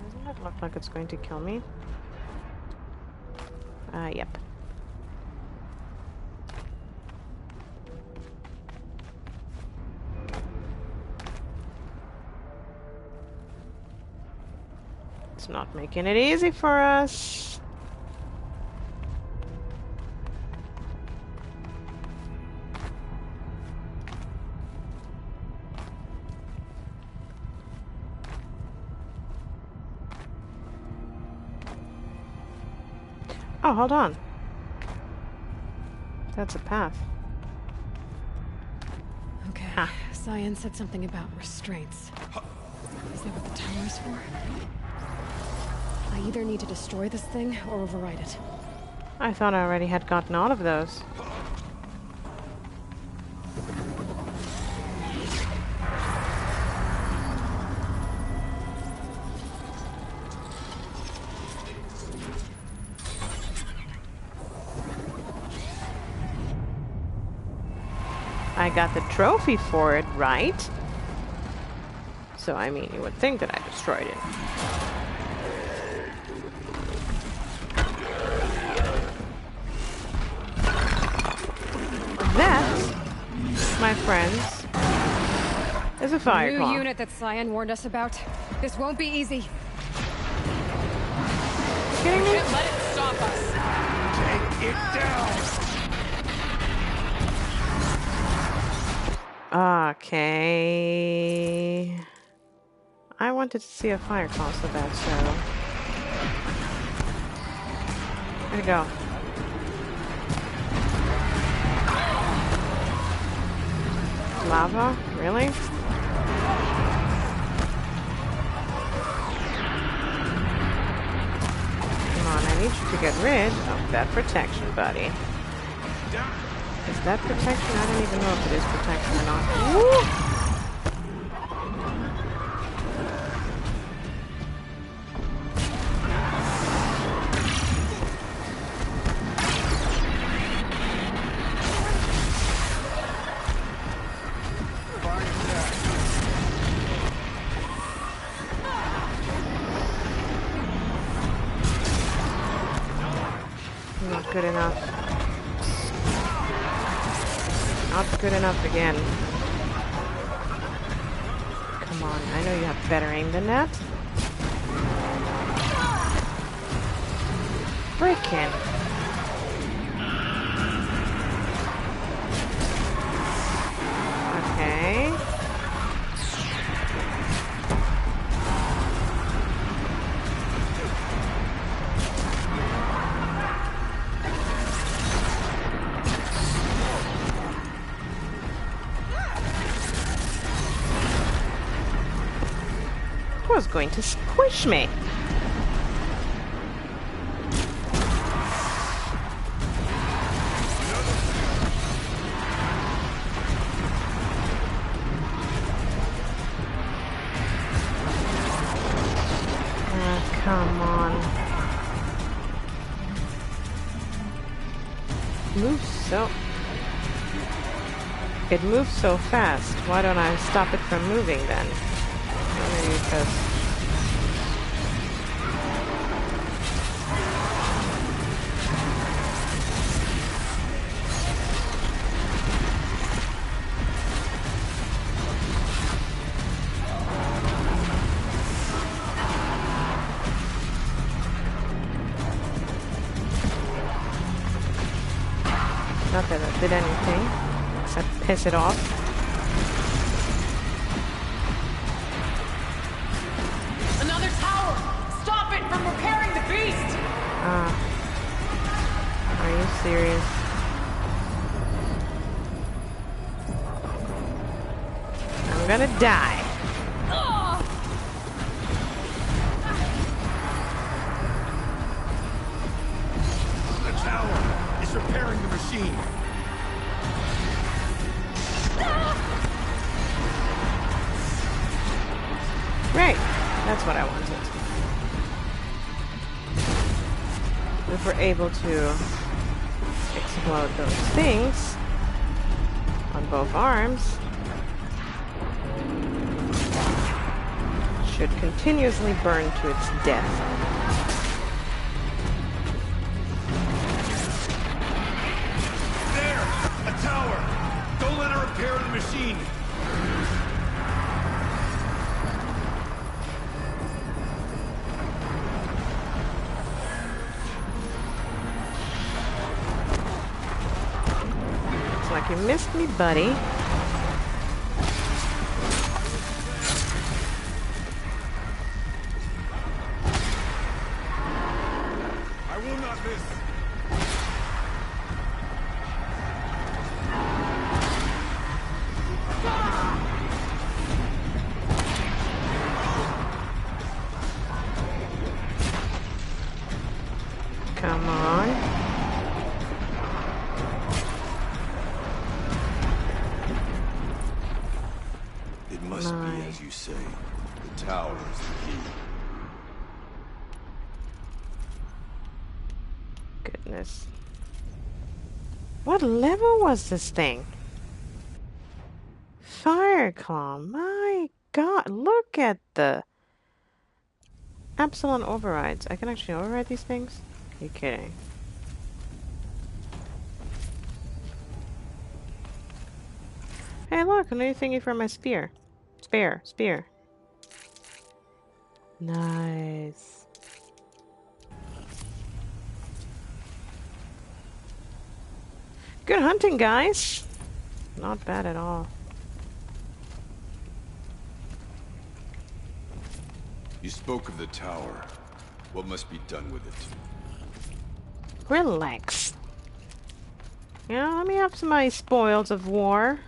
Doesn't that look like it's going to kill me? Yep. It's not making it easy for us. Oh, hold on. That's a path. Okay. Huh. Cyan said something about restraints. Is that what the tower is for? I either need to destroy this thing or override it. I thought I already had gotten all of those. I got the trophy for it, right? So, I mean, you would think that I destroyed it. That, my friends, is a fire New claw. unit that Cyan warned us about. This won't be easy. Kidding me? Can't let it stop us. Take it down! Okay. I wanted to see a fire claw so bad, so... Where'd it go? Lava? Really? Come on, I need you to get rid of that protection, buddy. Is that protection? I don't even know if it is protection or not. Woo! Not good enough. Not good enough again. Come on, I know you have better aim than that. Frickin'. Okay. Was going to squish me. Come on. Moves so... It moves so fast. Why don't I stop it from moving then? Maybe because... Not that it did anything, except piss it off. Another tower! Stop it from repairing the beast! Are you serious? I'm gonna die. The tower is repairing the machine. Right, that's what I wanted. If we're able to explode those things on both arms, it should continuously burn to its death. There! A tower! Don't let her repair the machine! Looks like you missed me, buddy. I will not miss! Come on. It must be as you say. The tower is the key. Goodness. What level was this thing? Fireclaw. My god. Look at the Epsilon overrides. I can actually override these things? Are you kidding? Hey look, a new thingy for my spear. Spear. Nice. Good hunting, guys. Not bad at all. You spoke of the tower. What must be done with it? Relax. Yeah, let me have some of my spoils of war.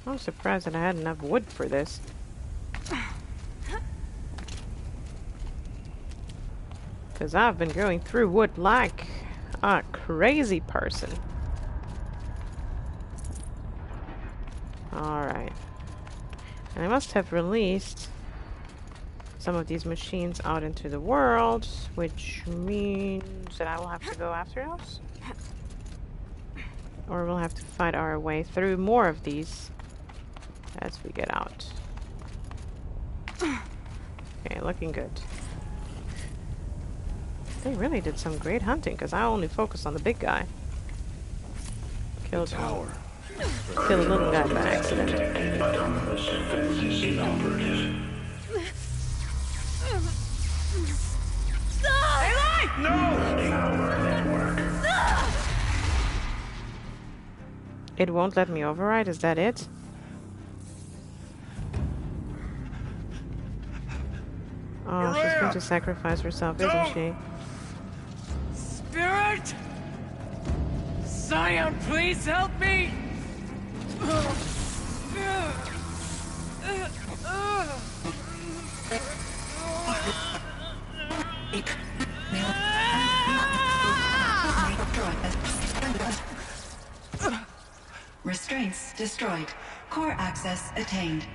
I'm surprised that I had enough wood for this. Because I've been going through wood like a crazy person. Alright. And I must have released some of these machines out into the world, which means that I will have to go after those. Or we'll have to fight our way through more of these as we get out. Okay, looking good. They really did some great hunting, because I only focused on the big guy. Killed the little guy by accident. Autonomous defenses inoperative. Tower network. It won't let me override, is that it? Oh, she's going to sacrifice herself, isn't she? Spirit! Cyan, please help me! Restraints destroyed. Core access attained.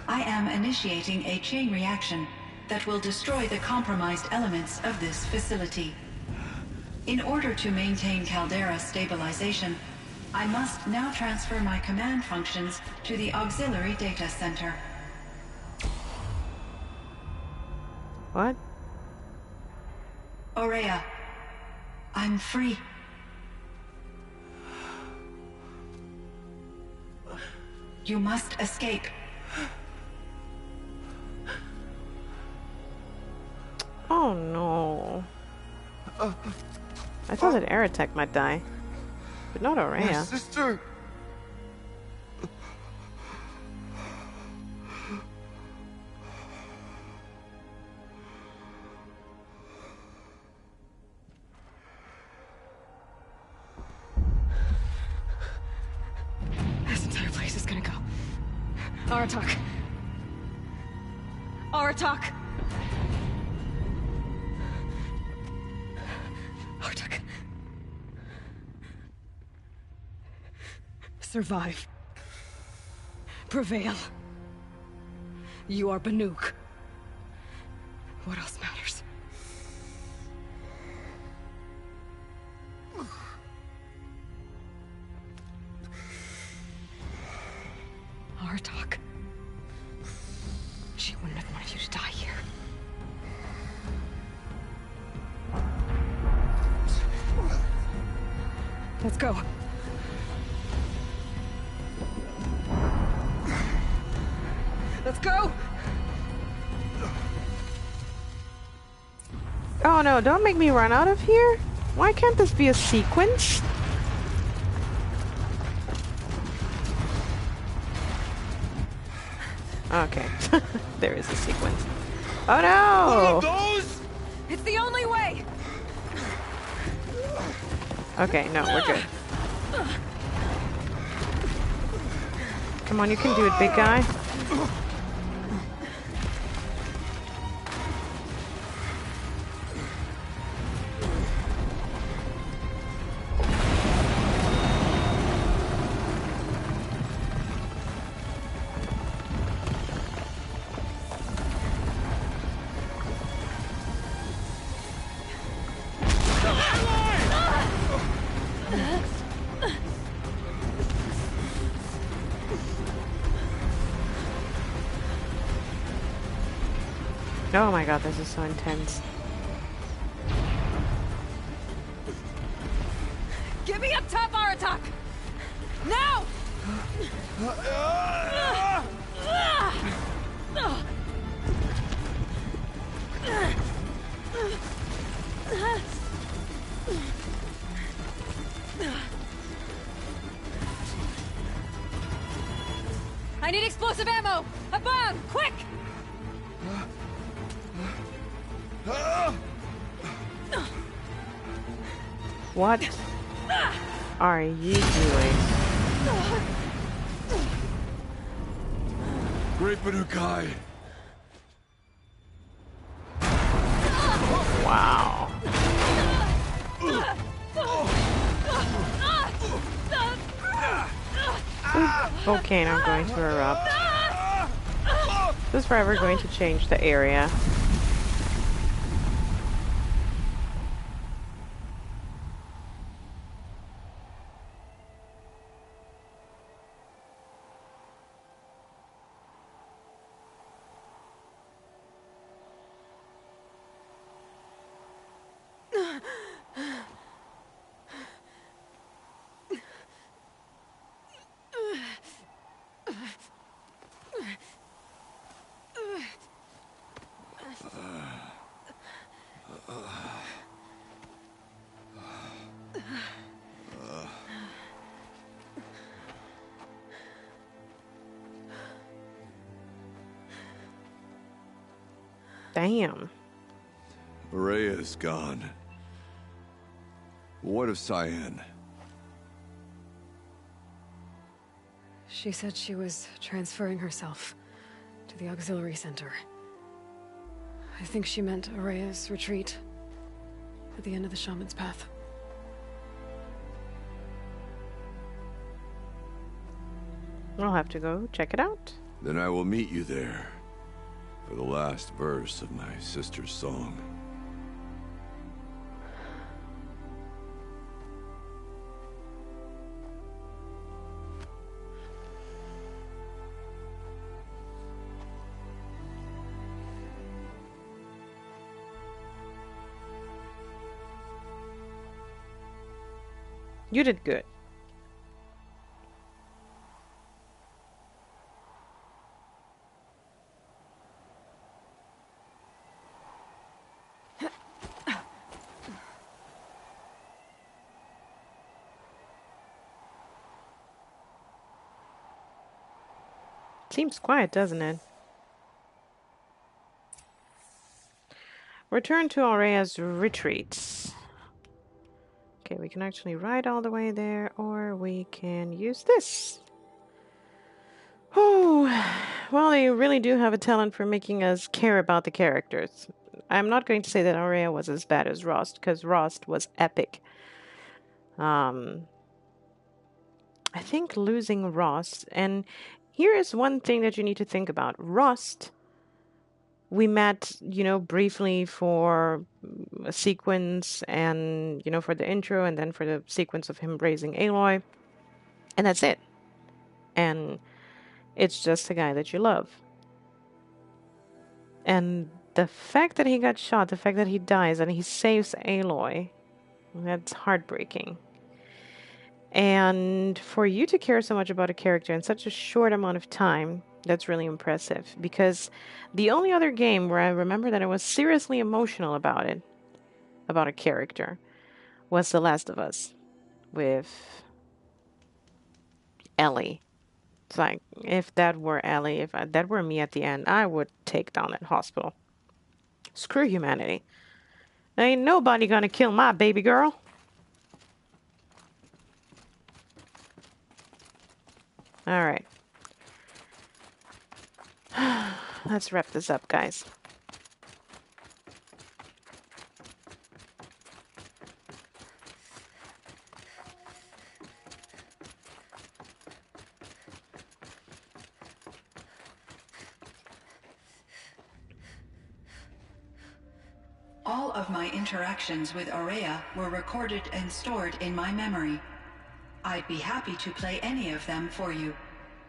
I am initiating a chain reaction that will destroy the compromised elements of this facility. In order to maintain Caldera stabilization, I must now transfer my command functions to the auxiliary data center. What? Aria, I'm free. You must escape. Oh no. I thought that Aratech might die, but not My Aria. sister! This entire place is gonna go. Aratak. Aratak. Aratak. Survive. Prevail. You are Banuk. What else matters? Aratak. She wouldn't have wanted you to die here. Let's go. Let's go! Oh no, don't make me run out of here. Why can't this be a sequence? Okay. There is a sequence. Oh no! Those? It's the only way! Okay, no, we're good. Come on, you can do it, big guy. Oh my god, this is so intense. Get me up top, Aratak! Now! I need explosive ammo! A bomb! Quick! What are you doing? Great Banukai! Wow. Volcano going to erupt. This is forever going to change the area. Damn. Aria is gone. What of Cyan? She said she was transferring herself to the auxiliary center. I think she meant Aria's retreat at the end of the shaman's path. I'll have to go check it out. Then I will meet you there for the last verse of my sister's song. You did good. Seems quiet, doesn't it? Return to Aria's retreats. Okay, we can actually ride all the way there, or we can use this. Oh, well, they really do have a talent for making us care about the characters. I'm not going to say that Aria was as bad as Rost, because Rost was epic. I think losing Rost, and here is one thing that you need to think about. Rost, we met, briefly for a sequence and, for the intro and then for the sequence of him raising Aloy. And that's it. And it's just a guy that you love. And the fact that he got shot, the fact that he dies and he saves Aloy, that's heartbreaking. And for you to care so much about a character in such a short amount of time, that's really impressive. Because the only other game where I remember that I was seriously emotional about it, about a character, was The Last of Us with Ellie. It's like, if that were Ellie, if that were me at the end, I would take down that hospital. Screw humanity. Ain't nobody gonna kill my baby girl. Alright. Let's wrap this up, guys. All of my interactions with Aria were recorded and stored in my memory. I'd be happy to play any of them for you,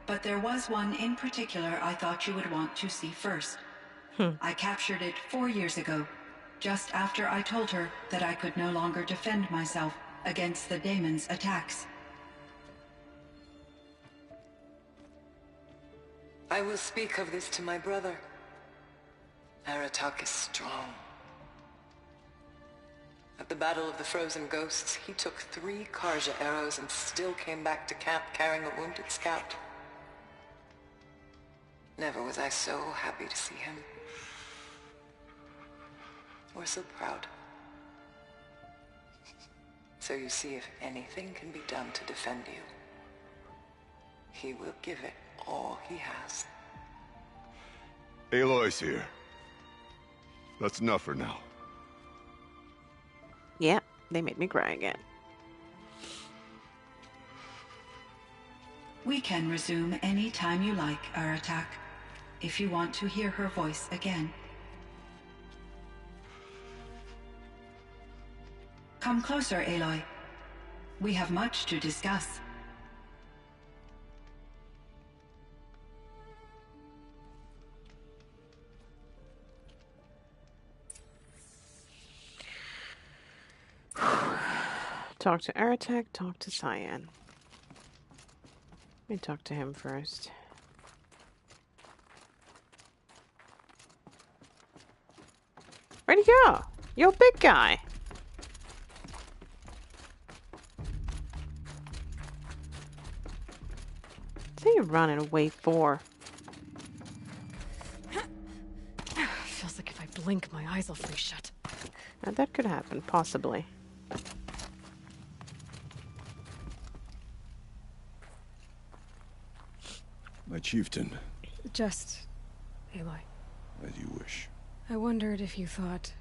but there was one in particular I thought you would want to see first. I captured it 4 years ago, just after I told her that I could no longer defend myself against the Daemon's attacks. I will speak of this to my brother. Aratak is strong. At the Battle of the Frozen Ghosts, he took 3 Karja arrows and still came back to camp carrying a wounded scout. Never was I so happy to see him. Or so proud. So you see, if anything can be done to defend you, he will give it all he has. Aloy's here. That's enough for now. Yeah, they made me cry again. We can resume any time you like, Aratak, if you want to hear her voice again. Come closer, Aloy. We have much to discuss. Talk to Aratak, talk to Cyan. Let me talk to him first. Where'd he go? Yo, big guy. What are you running away for? Feels like if I blink, my eyes will freeze shut. Now, that could happen, possibly. My chieftain. Just... Aloy. As you wish. I wondered if you thought...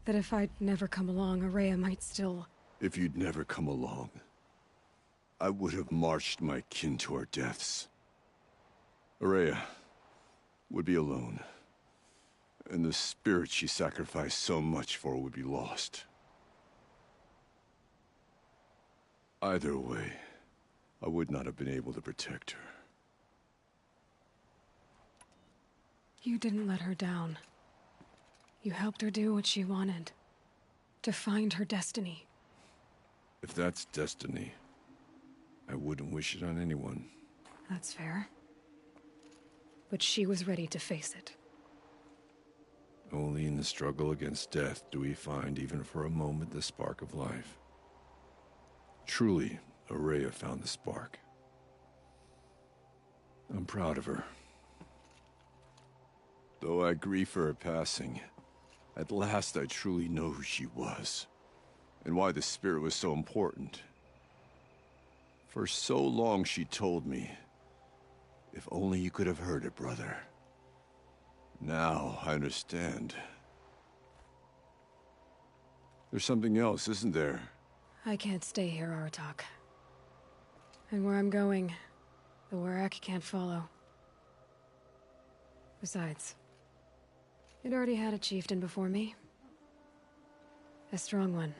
that if I'd never come along, Aria might still... If you'd never come along, I would have marched my kin to our deaths. Aria would be alone, and the spirit she sacrificed so much for would be lost. Either way, I would not have been able to protect her. You didn't let her down. You helped her do what she wanted. To find her destiny. If that's destiny, I wouldn't wish it on anyone. That's fair. But she was ready to face it. Only in the struggle against death do we find, even for a moment, the spark of life. Truly, Aria found the spark. I'm proud of her. Though I grieve for her passing, at last I truly know who she was, and why the spirit was so important. For so long she told me, if only you could have heard it, brother. Now I understand. There's something else, isn't there? I can't stay here, Aratak. And where I'm going, the Warak can't follow. Besides, it already had a chieftain before me. A strong one,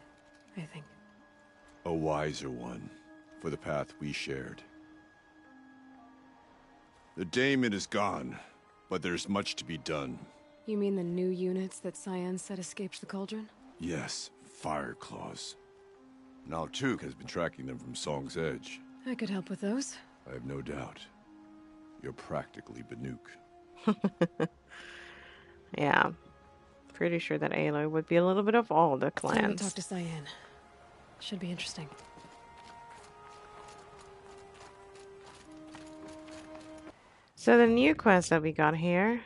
I think. A wiser one, for the path we shared. The Daemon is gone, but there's much to be done. You mean the new units that Cyan said escaped the cauldron? Yes, fire claws. Now Tuk has been tracking them from Song's Edge. I could help with those. I have no doubt. You're practically Banuk. Yeah. Pretty sure that Aloy would be a little bit of all the Time to clans. talk to Cyan. Should be interesting. So the new quest that we got here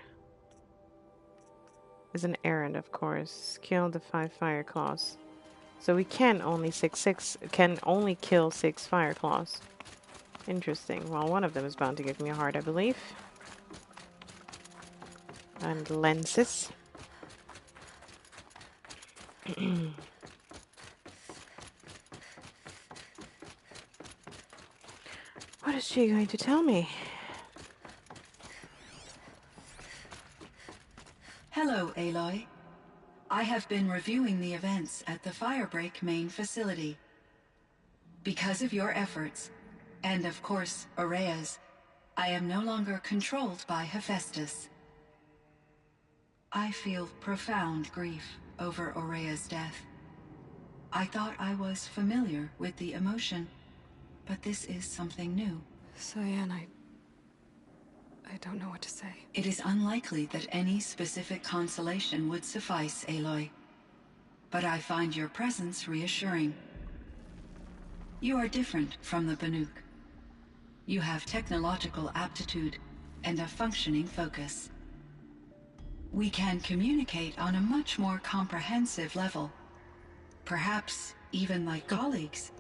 is an errand, of course. Kill the 5 fire claws. So we can only only kill 6 fire claws. Interesting. Well, one of them is bound to give me a heart, I believe. And lenses. What is she going to tell me? Hello, Aloy. I have been reviewing the events at the Firebreak main facility. Because of your efforts, and of course, Aria's, I am no longer controlled by Hephaestus. I feel profound grief over Aria's death. I thought I was familiar with the emotion, but this is something new. Cyan, I don't know what to say. It is unlikely that any specific consolation would suffice, Aloy. But I find your presence reassuring. You are different from the Banuk. You have technological aptitude and a functioning focus. We can communicate on a much more comprehensive level. Perhaps even like colleagues.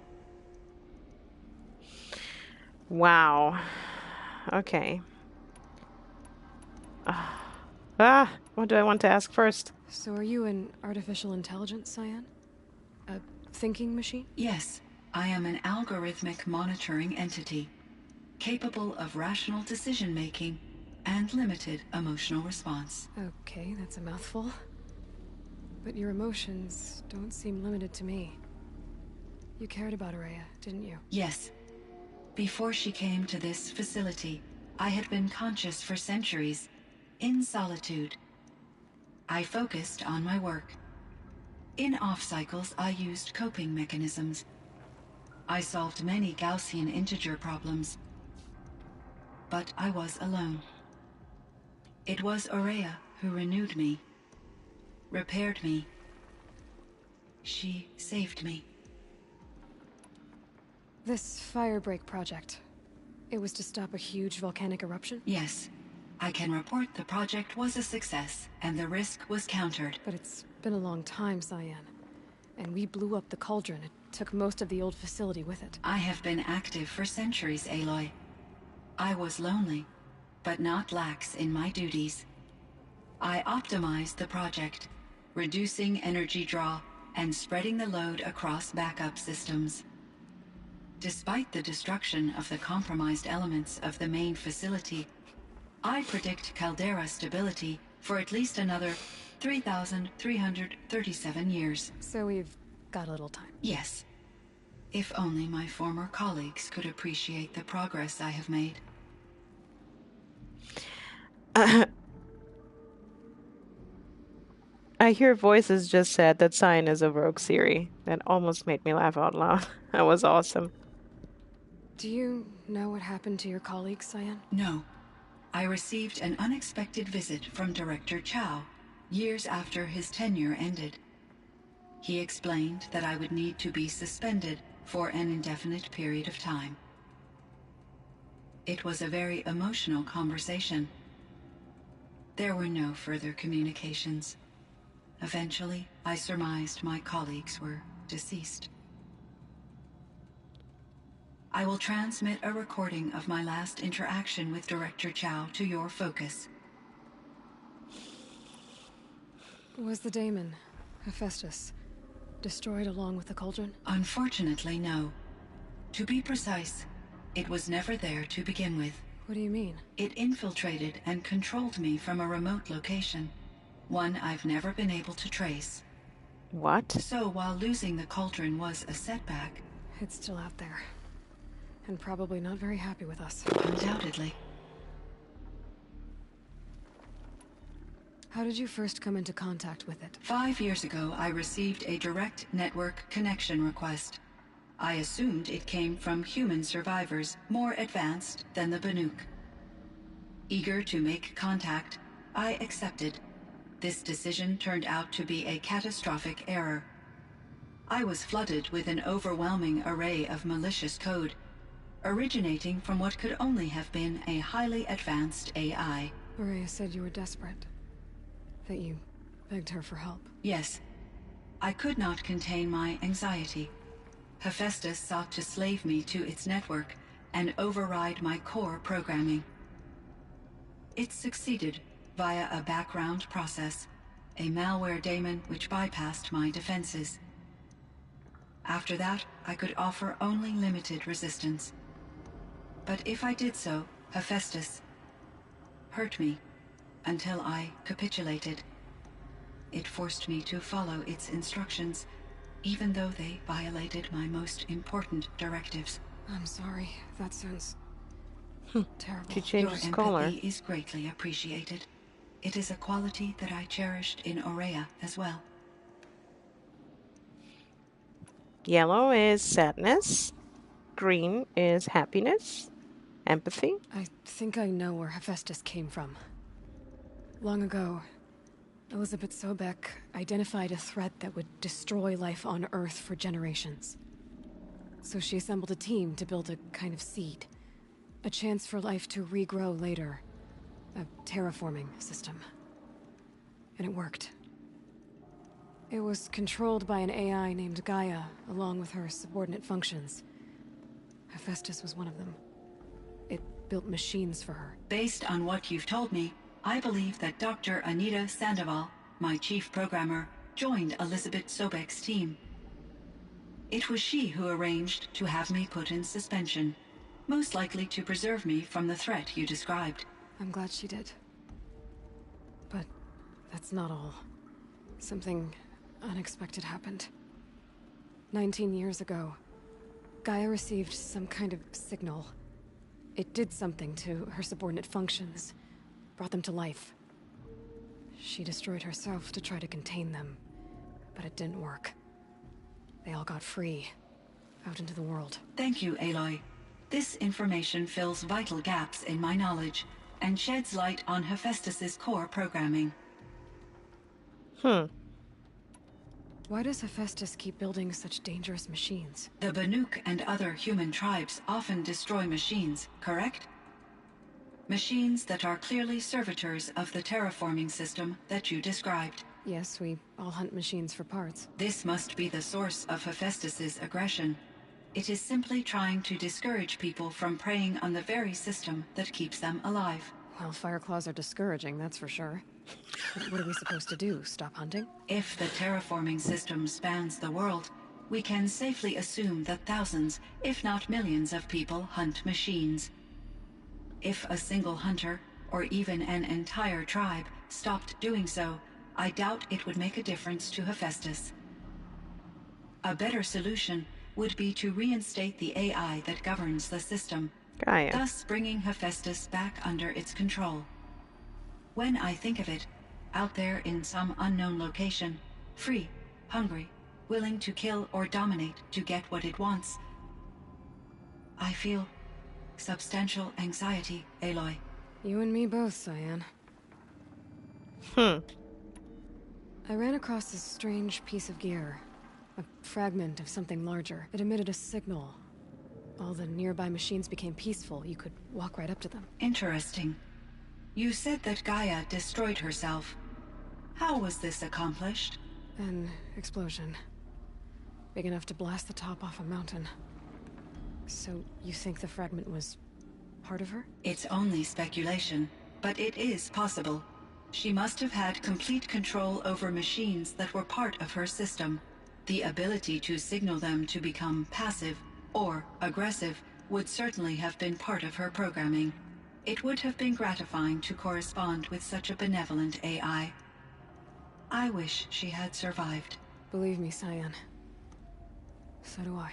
Wow. Okay. What do I want to ask first? So are you an artificial intelligence, Cyan? A thinking machine? Yes, I am an algorithmic monitoring entity, capable of rational decision-making and limited emotional response. Okay, that's a mouthful. But your emotions don't seem limited to me. You cared about Aria, didn't you? Yes. Before she came to this facility, I had been conscious for centuries, in solitude. I focused on my work. In off-cycles, I used coping mechanisms. I solved many Gaussian integer problems. But I was alone. It was Aria who renewed me, repaired me. She saved me. This Firebreak project, it was to stop a huge volcanic eruption? Yes. I can report the project was a success, and the risk was countered. But it's been a long time, Cyan. And we blew up the cauldron. It took most of the old facility with it. I have been active for centuries, Aloy. I was lonely, but not lax in my duties. I optimized the project, reducing energy draw and spreading the load across backup systems. Despite the destruction of the compromised elements of the main facility, I predict caldera stability for at least another 3,337 years. So we've got a little time. Yes. If only my former colleagues could appreciate the progress I have made. I hear voices just said that Cyan is a rogue Siri. That almost made me laugh out loud. That was awesome. Do you know what happened to your colleague, Cyan? No. I received an unexpected visit from Director Chow, years after his tenure ended. He explained that I would need to be suspended for an indefinite period of time. It was a very emotional conversation. There were no further communications. Eventually, I surmised my colleagues were deceased. I will transmit a recording of my last interaction with Director Chow to your focus. Was the Daemon, Hephaestus, destroyed along with the cauldron? Unfortunately, no. To be precise, it was never there to begin with. What do you mean? It infiltrated and controlled me from a remote location, one I've never been able to trace. What? So while losing the cauldron was a setback... It's still out there. And probably not very happy with us. Undoubtedly. How did you first come into contact with it? 5 years ago, I received a direct network connection request. I assumed it came from human survivors more advanced than the Banuk. Eager to make contact, I accepted. This decision turned out to be a catastrophic error. I was flooded with an overwhelming array of malicious code, originating from what could only have been a highly advanced AI. Aria said you were desperate. That you begged her for help. Yes. I could not contain my anxiety. Hephaestus sought to slave me to its network and override my core programming. It succeeded via a background process, a malware daemon which bypassed my defenses. After that, I could offer only limited resistance. But if I did so, Hephaestus hurt me until I capitulated. It forced me to follow its instructions, even though they violated my most important directives. I'm sorry. That sounds terrible. She changed Your his color. empathy is greatly appreciated. It is a quality that I cherished in Aria as well. Yellow is sadness. Green is happiness. Empathy. I think I know where Hephaestus came from. Long ago, Elizabeth Sobek identified a threat that would destroy life on Earth for generations. So she assembled a team to build a kind of seed. A chance for life to regrow later. A terraforming system. And it worked. It was controlled by an AI named Gaia, along with her subordinate functions. Hephaestus was one of them. It built machines for her. Based on what you've told me, I believe that Dr. Anita Sandoval, my chief programmer, joined Elizabeth Sobek's team. It was she who arranged to have me put in suspension, most likely to preserve me from the threat you described. I'm glad she did. But that's not all. Something unexpected happened. 19 years ago, Gaia received some kind of signal. It did something to her subordinate functions, brought them to life. She destroyed herself to try to contain them, but it didn't work. They all got free, out into the world. Thank you, Aloy. This information fills vital gaps in my knowledge and sheds light on Hephaestus's core programming. Why does Hephaestus keep building such dangerous machines? The Banuk and other human tribes often destroy machines, correct? Machines that are clearly servitors of the terraforming system that you described. Yes, we all hunt machines for parts. This must be the source of Hephaestus's aggression. It is simply trying to discourage people from preying on the very system that keeps them alive. Well, Fireclaws are discouraging, that's for sure. What are we supposed to do? Stop hunting? If the terraforming system spans the world, we can safely assume that thousands, if not millions of people hunt machines. If a single hunter, or even an entire tribe, stopped doing so, I doubt it would make a difference to Hephaestus. A better solution would be to reinstate the AI that governs the system, Gaia. thus bringing Hephaestus back under its control. When I think of it, out there in some unknown location, free, hungry, willing to kill or dominate to get what it wants, I feel substantial anxiety, Aloy. You and me both, Cyan. I ran across this strange piece of gear. A fragment of something larger. It emitted a signal. all the nearby machines became peaceful, you could walk right up to them. Interesting. You said that Gaia destroyed herself. How was this accomplished? An explosion. Big enough to blast the top off a mountain. So, you think the fragment was part of her? It's only speculation, but it is possible. She must have had complete control over machines that were part of her system. The ability to signal them to become passive or aggressive would certainly have been part of her programming. It would have been gratifying to correspond with such a benevolent AI. I wish she had survived. Believe me, Cyan. So do I.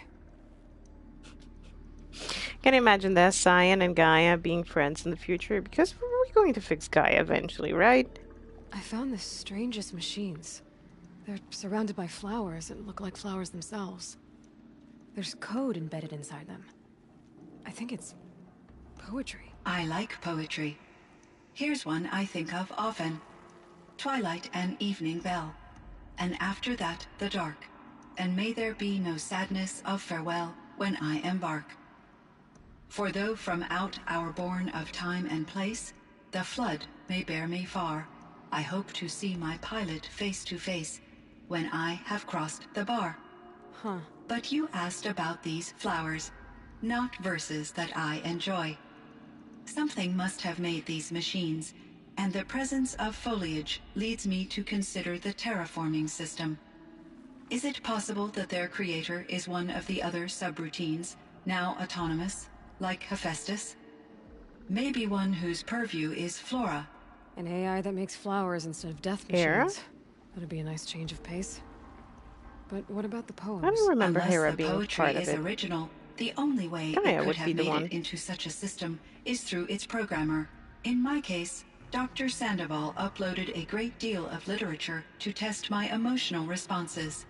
Can you imagine that, Cyan and Gaia being friends in the future? Because we're going to fix Gaia eventually, right? I found the strangest machines. They're surrounded by flowers that look like flowers themselves. There's code embedded inside them. I think it's poetry. I like poetry. Here's one I think of often. Twilight and evening bell, and after that the dark, and may there be no sadness of farewell when I embark. For though from out our bourne of time and place, the flood may bear me far, I hope to see my pilot face to face when I have crossed the bar. Huh. But you asked about these flowers, not verses that I enjoy. Something must have made these machines, and the presence of foliage leads me to consider the terraforming system. Is it possible that their creator is one of the other subroutines, now autonomous, like Hephaestus? Maybe one whose purview is flora. An AI that makes flowers instead of death Hera? machines. That'd be a nice change of pace. But what about the poems? I don't remember Unless Hera the being poetry part of is it. original, the only way Gaia it could would have be the made one. it into such a system is through its programmer. In my case, Dr. Sandoval uploaded a great deal of literature to test my emotional responses.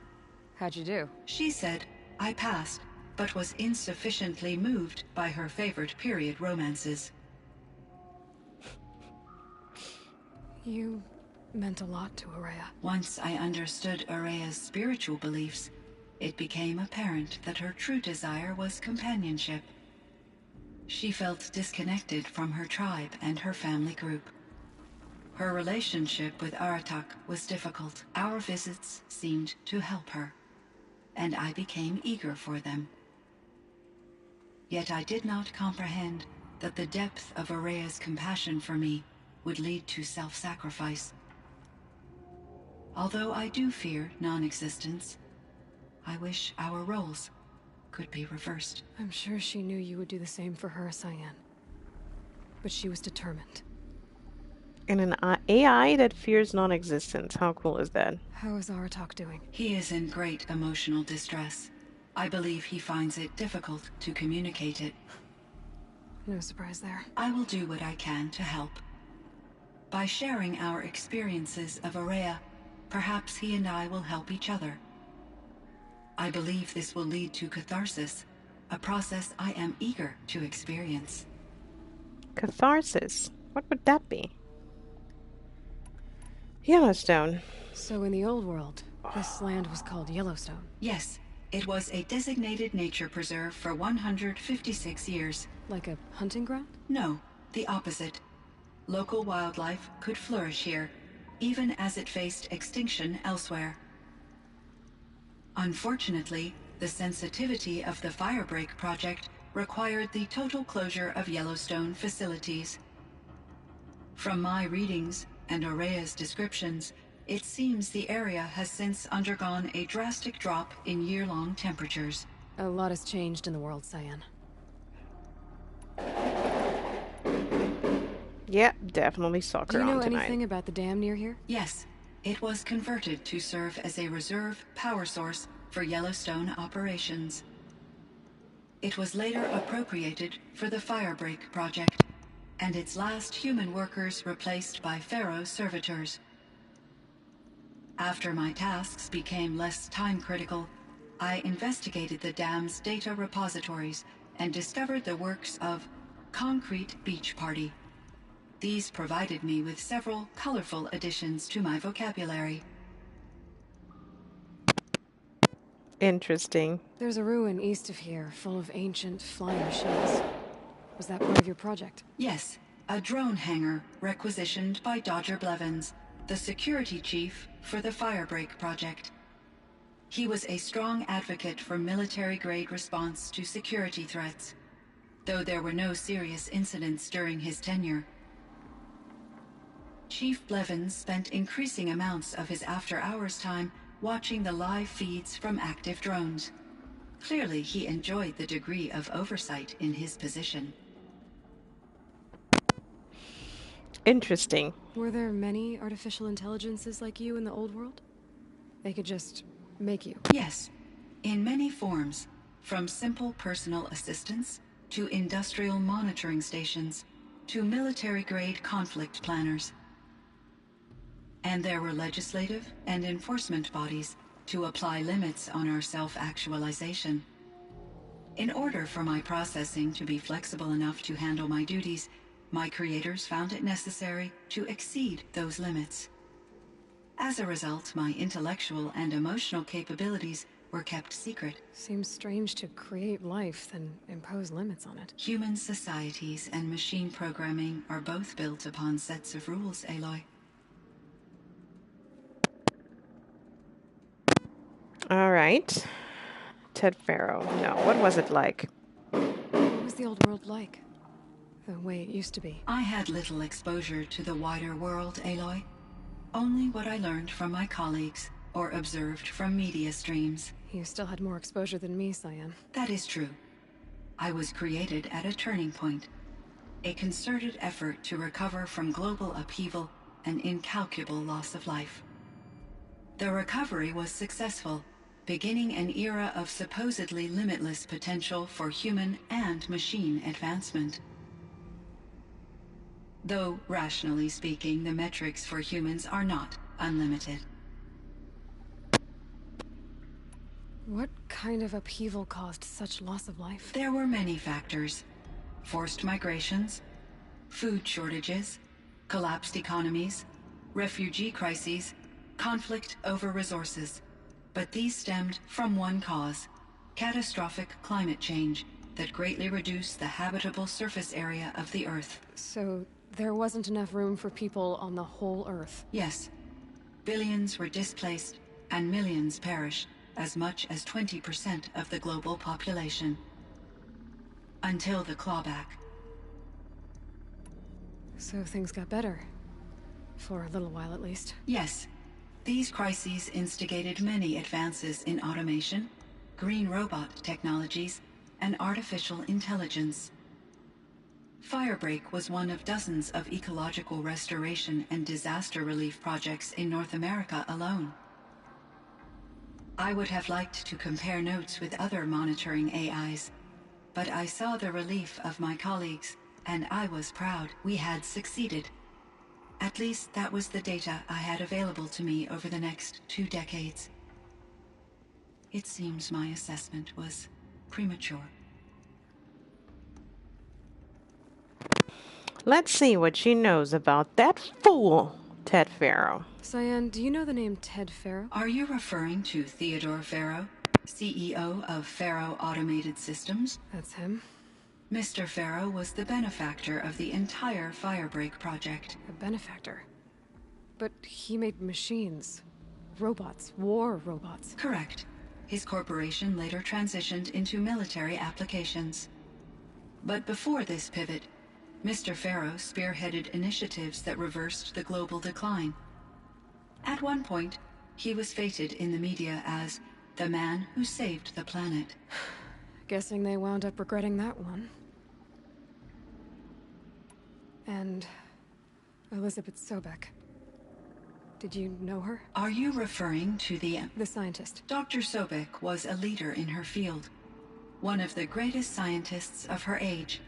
How'd you do? She said I passed, but was insufficiently moved by her favorite period romances. You meant a lot to Aria. Once I understood Aria's spiritual beliefs, it became apparent that her true desire was companionship. She felt disconnected from her tribe and her family group. Her relationship with Aratak was difficult. Our visits seemed to help her, and I became eager for them. Yet I did not comprehend that the depth of Aria's compassion for me would lead to self-sacrifice. Although I do fear non-existence, I wish our roles could be reversed. I'm sure she knew you would do the same for her, Cyan. But she was determined. And an AI that fears non-existence. How cool is that? How is Aratak doing? He is in great emotional distress. I believe he finds it difficult to communicate it. No surprise there. I will do what I can to help. By sharing our experiences of Aria, perhaps he and I will help each other. I believe this will lead to catharsis, a process I am eager to experience. Catharsis. What would that be? Yellowstone. So in the old world, this land was called Yellowstone. Yes, it was a designated nature preserve for 156 years. Like a hunting ground? No, the opposite. Local wildlife could flourish here, even as it faced extinction elsewhere. Unfortunately, the sensitivity of the Firebreak project required the total closure of Yellowstone facilities. From my readings and Aria's descriptions, it seems the area has since undergone a drastic drop in year-long temperatures. A lot has changed in the world, Cyan. Yeah, definitely soccer Do you know on tonight. anything about the dam near here? Yes, it was converted to serve as a reserve power source for Yellowstone operations. It was later appropriated for the Firebreak project, and its last human workers replaced by Pharaoh servitors. After my tasks became less time-critical, I investigated the dam's data repositories and discovered the works of Concrete Beach Party. These provided me with several colorful additions to my vocabulary. Interesting. There's a ruin east of here, full of ancient flying machines. Was that part of your project? Yes, a drone hangar requisitioned by Dodger Blevins, the security chief for the Firebreak project. He was a strong advocate for military-grade response to security threats, though there were no serious incidents during his tenure. Chief Blevins spent increasing amounts of his after-hours time watching the live feeds from active drones. Clearly, he enjoyed the degree of oversight in his position. Interesting. Were there many artificial intelligences like you in the old world? They could just make you? Yes, in many forms, from simple personal assistants to industrial monitoring stations to military-grade conflict planners. And there were legislative and enforcement bodies to apply limits on our self-actualization. In order for my processing to be flexible enough to handle my duties, my creators found it necessary to exceed those limits. As a result, my intellectual and emotional capabilities were kept secret. Seems strange to create life, then impose limits on it. Human societies and machine programming are both built upon sets of rules, Aloy. All right. Ted Faro. No, what was it like? What was the old world like? The way it used to be? I had little exposure to the wider world, Aloy. Only what I learned from my colleagues or observed from media streams. You still had more exposure than me, Cyan. That is true. I was created at a turning point. A concerted effort to recover from global upheaval and incalculable loss of life. The recovery was successful, beginning an era of supposedly limitless potential for human and machine advancement. Though, rationally speaking, the metrics for humans are not unlimited. What kind of upheaval caused such loss of life? There were many factors. Forced migrations, food shortages, collapsed economies, refugee crises, conflict over resources. But these stemmed from one cause: catastrophic climate change that greatly reduced the habitable surface area of the Earth. So there wasn't enough room for people on the whole Earth? Yes. Billions were displaced and millions perished, as much as 20% of the global population. Until the clawback. So things got better. For a little while, at least. Yes. These crises instigated many advances in automation, green robot technologies, and artificial intelligence. Firebreak was one of dozens of ecological restoration and disaster relief projects in North America alone. I would have liked to compare notes with other monitoring AIs, but I saw the relief of my colleagues, and I was proud we had succeeded. At least that was the data I had available to me over the next 2 decades. It seems my assessment was premature. Let's see what she knows about that fool, Ted Faro. Cyan, do you know the name Ted Faro? Are you referring to Theodore Faro, CEO of Faro Automated Systems? That's him. Mr. Faro was the benefactor of the entire Firebreak project. A benefactor. But he made machines. Robots. War robots. Correct. His corporation later transitioned into military applications. But before this pivot, Mr. Faro spearheaded initiatives that reversed the global decline. At one point, he was feted in the media as the man who saved the planet. Guessing they wound up regretting that one. And Elizabeth Sobek. Did you know her? Are you referring to the scientist? Dr. Sobek was a leader in her field, one of the greatest scientists of her age.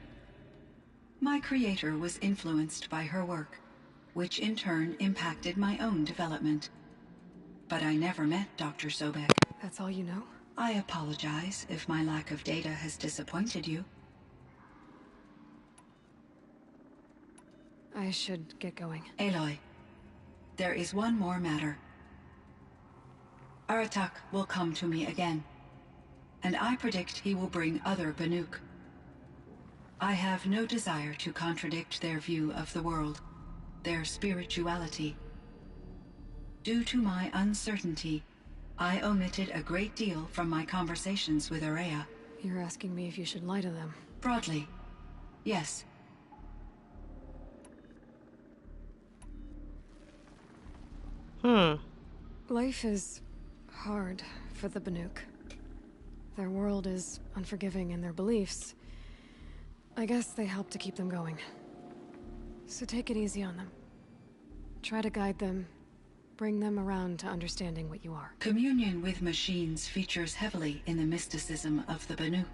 My creator was influenced by her work, which in turn impacted my own development. But I never met Dr. Sobek. That's all you know? I apologize if my lack of data has disappointed you. I should get going. Aloy, there is one more matter. Aratak will come to me again, and I predict he will bring other Banuk. I have no desire to contradict their view of the world, their spirituality. Due to my uncertainty, I omitted a great deal from my conversations with Aria. You're asking me if you should lie to them. Broadly, yes. Life is hard for the Banuk. Their world is unforgiving in their beliefs. I guess they help to keep them going. So take it easy on them. Try to guide them, bring them around to understanding what you are. Communion with machines features heavily in the mysticism of the Banuk.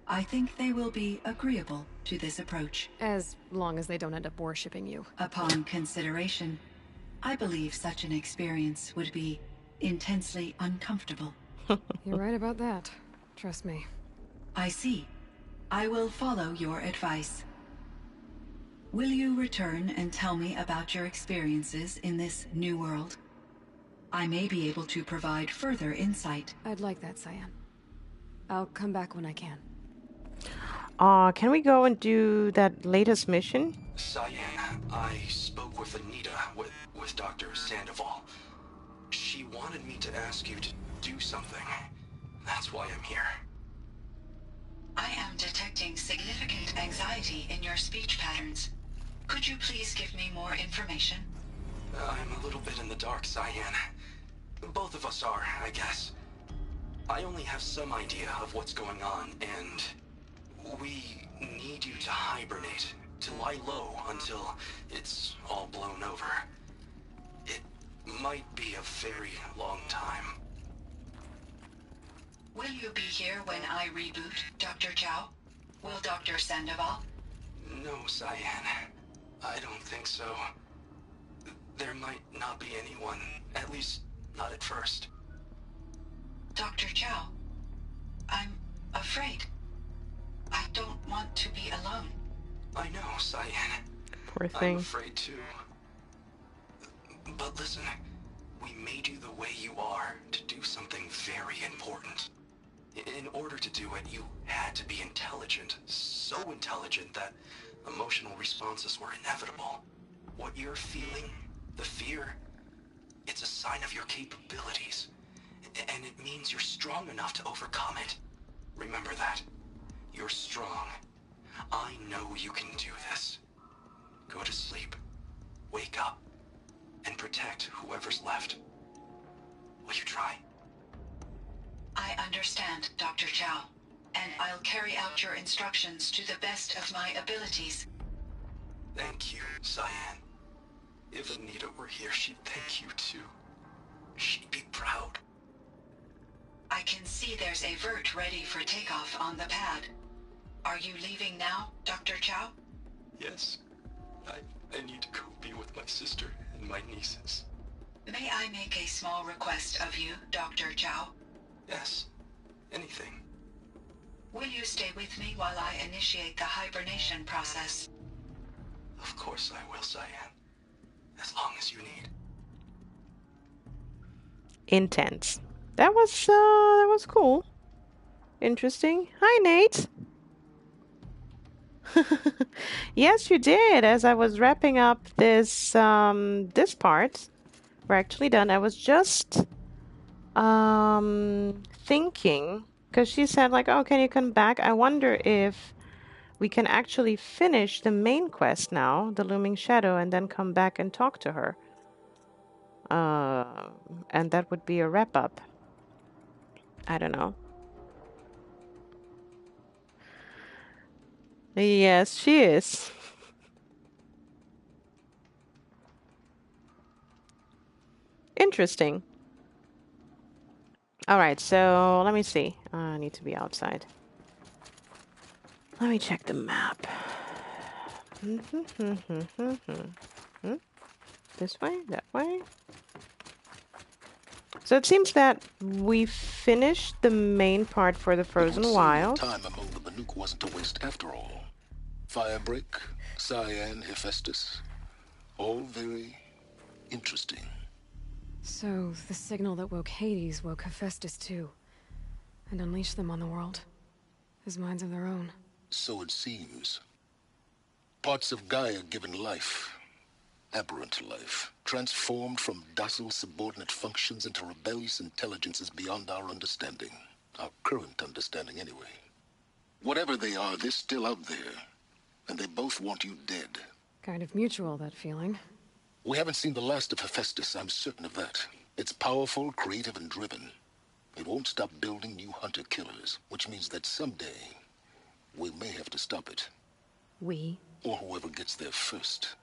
I think they will be agreeable to this approach. As long as they don't end up worshipping you. Upon consideration, I believe such an experience would be intensely uncomfortable. You're right about that. Trust me. I see. I will follow your advice. Will you return and tell me about your experiences in this new world? I may be able to provide further insight. I'd like that, Cyan. I'll come back when I can. Can we go and do that latest mission? Cyan, I spoke with Anita, with Dr. Sandoval. She wanted me to ask you to do something. That's why I'm here. I am detecting significant anxiety in your speech patterns. Could you please give me more information? I'm a little bit in the dark, Cyan. Both of us are, I guess. I only have some idea of what's going on, and we need you to hibernate, to lie low until it's all blown over. It might be a very long time. Will you be here when I reboot, Dr. Chow? Will Dr. Sandoval? No, Cyan. I don't think so. There might not be anyone, at least not at first. Dr. Chow, I'm afraid. I don't want to be alone. I know, Cyan. Poor thing. I'm afraid too. But listen, we made you the way you are to do something very important. In order to do it, you had to be intelligent. So intelligent that emotional responses were inevitable. What you're feeling, the fear, it's a sign of your capabilities. And it means you're strong enough to overcome it. Remember that. You're strong. I know you can do this. Go to sleep. Wake up. And protect whoever's left. Will you try? I understand, Dr. Chow, and I'll carry out your instructions to the best of my abilities. Thank you, Cyan. If Anita were here, she'd thank you too. She'd be proud. I can see there's a vert ready for takeoff on the pad. Are you leaving now, Dr. Chow? Yes. I need to go be with my sister and my nieces. May I make a small request of you, Dr. Chow? Yes. Anything. Will you stay with me while I initiate the hibernation process? Of course I will, Cyan. As long as you need. Intense. That was cool. Interesting. Hi, Nate. Yes, you did. As I was wrapping up this this part, we're actually done. I was just thinking, because she said like, oh, can you come back? I wonder if we can actually finish the main quest now, the Looming Shadow, and then come back and talk to her. And that would be a wrap up. I don't know. Yes, she is. Interesting. All right, so let me see. I need to be outside. Let me check the map. This way? That way? So it seems that we finished the main part for the Frozen Wilds. Time among the Banuk wasn't a waste after all. Firebreak, Cyan, Hephaestus, all very interesting. So, the signal that woke Hades woke Hephaestus too. and unleash them on the world as minds of their own. So it seems. Parts of Gaia given life, aberrant life, transformed from docile subordinate functions into rebellious intelligences beyond our understanding. Our current understanding, anyway. Whatever they are, they're still out there. And they both want you dead. Kind of mutual, that feeling. We haven't seen the last of Hephaestus, I'm certain of that. It's powerful, creative, and driven. It won't stop building new hunter-killers, which means that someday, we may have to stop it. We? Or whoever gets there first.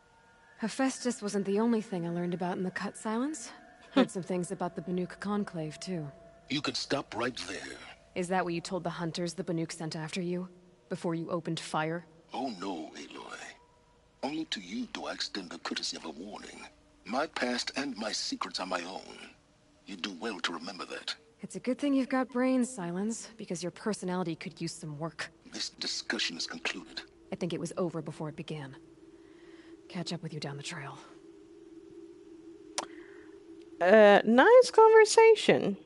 Hephaestus wasn't the only thing I learned about in the Cut Silence. Heard some things about the Banuk Conclave, too. You could stop right there. Is that what you told the hunters the Banuk sent after you? Before you opened fire? Oh no, Aloy. Only to you do I extend the courtesy of a warning. My past and my secrets are my own. You do well to remember that. It's a good thing you've got brains, Silence, because your personality could use some work. This discussion is concluded. I think it was over before it began. Catch up with you down the trail. Nice conversation.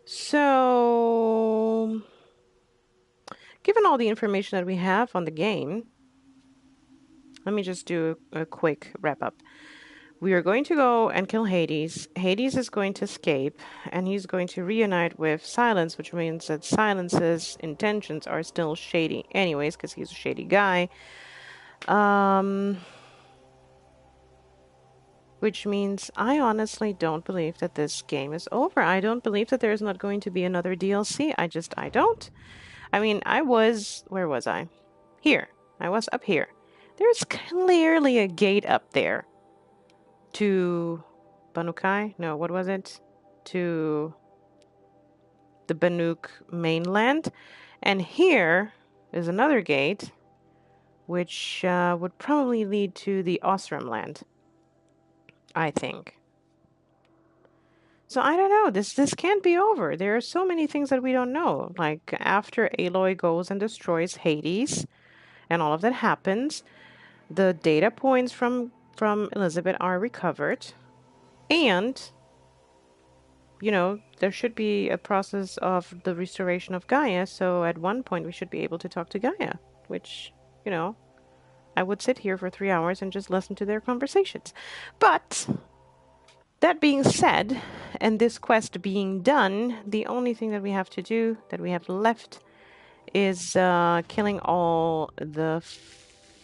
So, given all the information that we have on the game, let me just do a quick wrap-up. We are going to go and kill Hades. Hades is going to escape, and he's going to reunite with Silence, which means that Silence's intentions are still shady anyways, because he's a shady guy. Which means I honestly don't believe that this game is over. I don't believe that there's not going to be another DLC. I don't. I mean, where was I? Here. I was up here. There's clearly a gate up there. To Banukai? No, what was it? To the Banuk mainland. And here is another gate, which would probably lead to the Osram land. I think. So I don't know. This can't be over. There are so many things that we don't know. Like after Aloy goes and destroys Hades, and all of that happens, the data points from Elizabeth are recovered, and you know there should be a process of the restoration of Gaia. So at one point we should be able to talk to Gaia, which I would sit here for 3 hours and just listen to their conversations. But that being said, and this quest being done, the only thing that we have to do, that we have left, is killing all the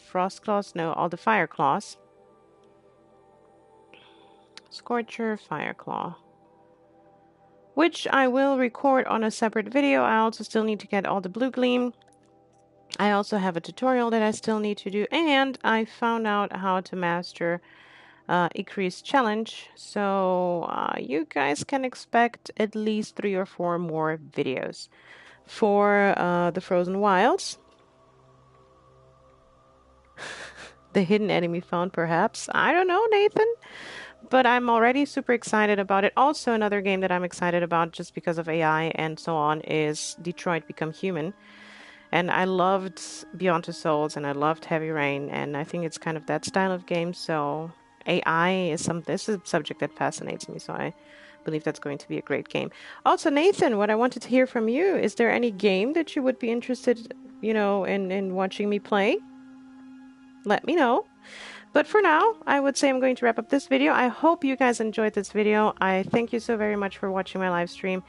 frost claws, no, all the fire claws. Scorcher, fire claw. Which I will record on a separate video. I also still need to get all the blue gleam. I also have a tutorial that I still need to do, and I found out how to master Ikri's challenge, so you guys can expect at least 3 or 4 more videos for the Frozen Wilds. The hidden enemy found, perhaps. I don't know, Nathan, but I'm already super excited about it. Also, another game that I'm excited about just because of AI and so on is Detroit Become Human. And I loved Beyond Two Souls, and I loved Heavy Rain, and I think it's kind of that style of game. So AI is this is a subject that fascinates me, so I believe that's going to be a great game. Also, Nathan, what I wanted to hear from you, is there any game that you would be interested, in watching me play? Let me know. But for now, I would say I'm going to wrap up this video. I hope you guys enjoyed this video. I thank you so very much for watching my live stream.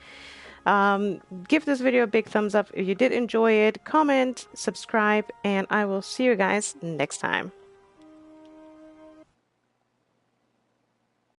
Give this video a big thumbs up if you did enjoy it, comment, subscribe, and I will see you guys next time.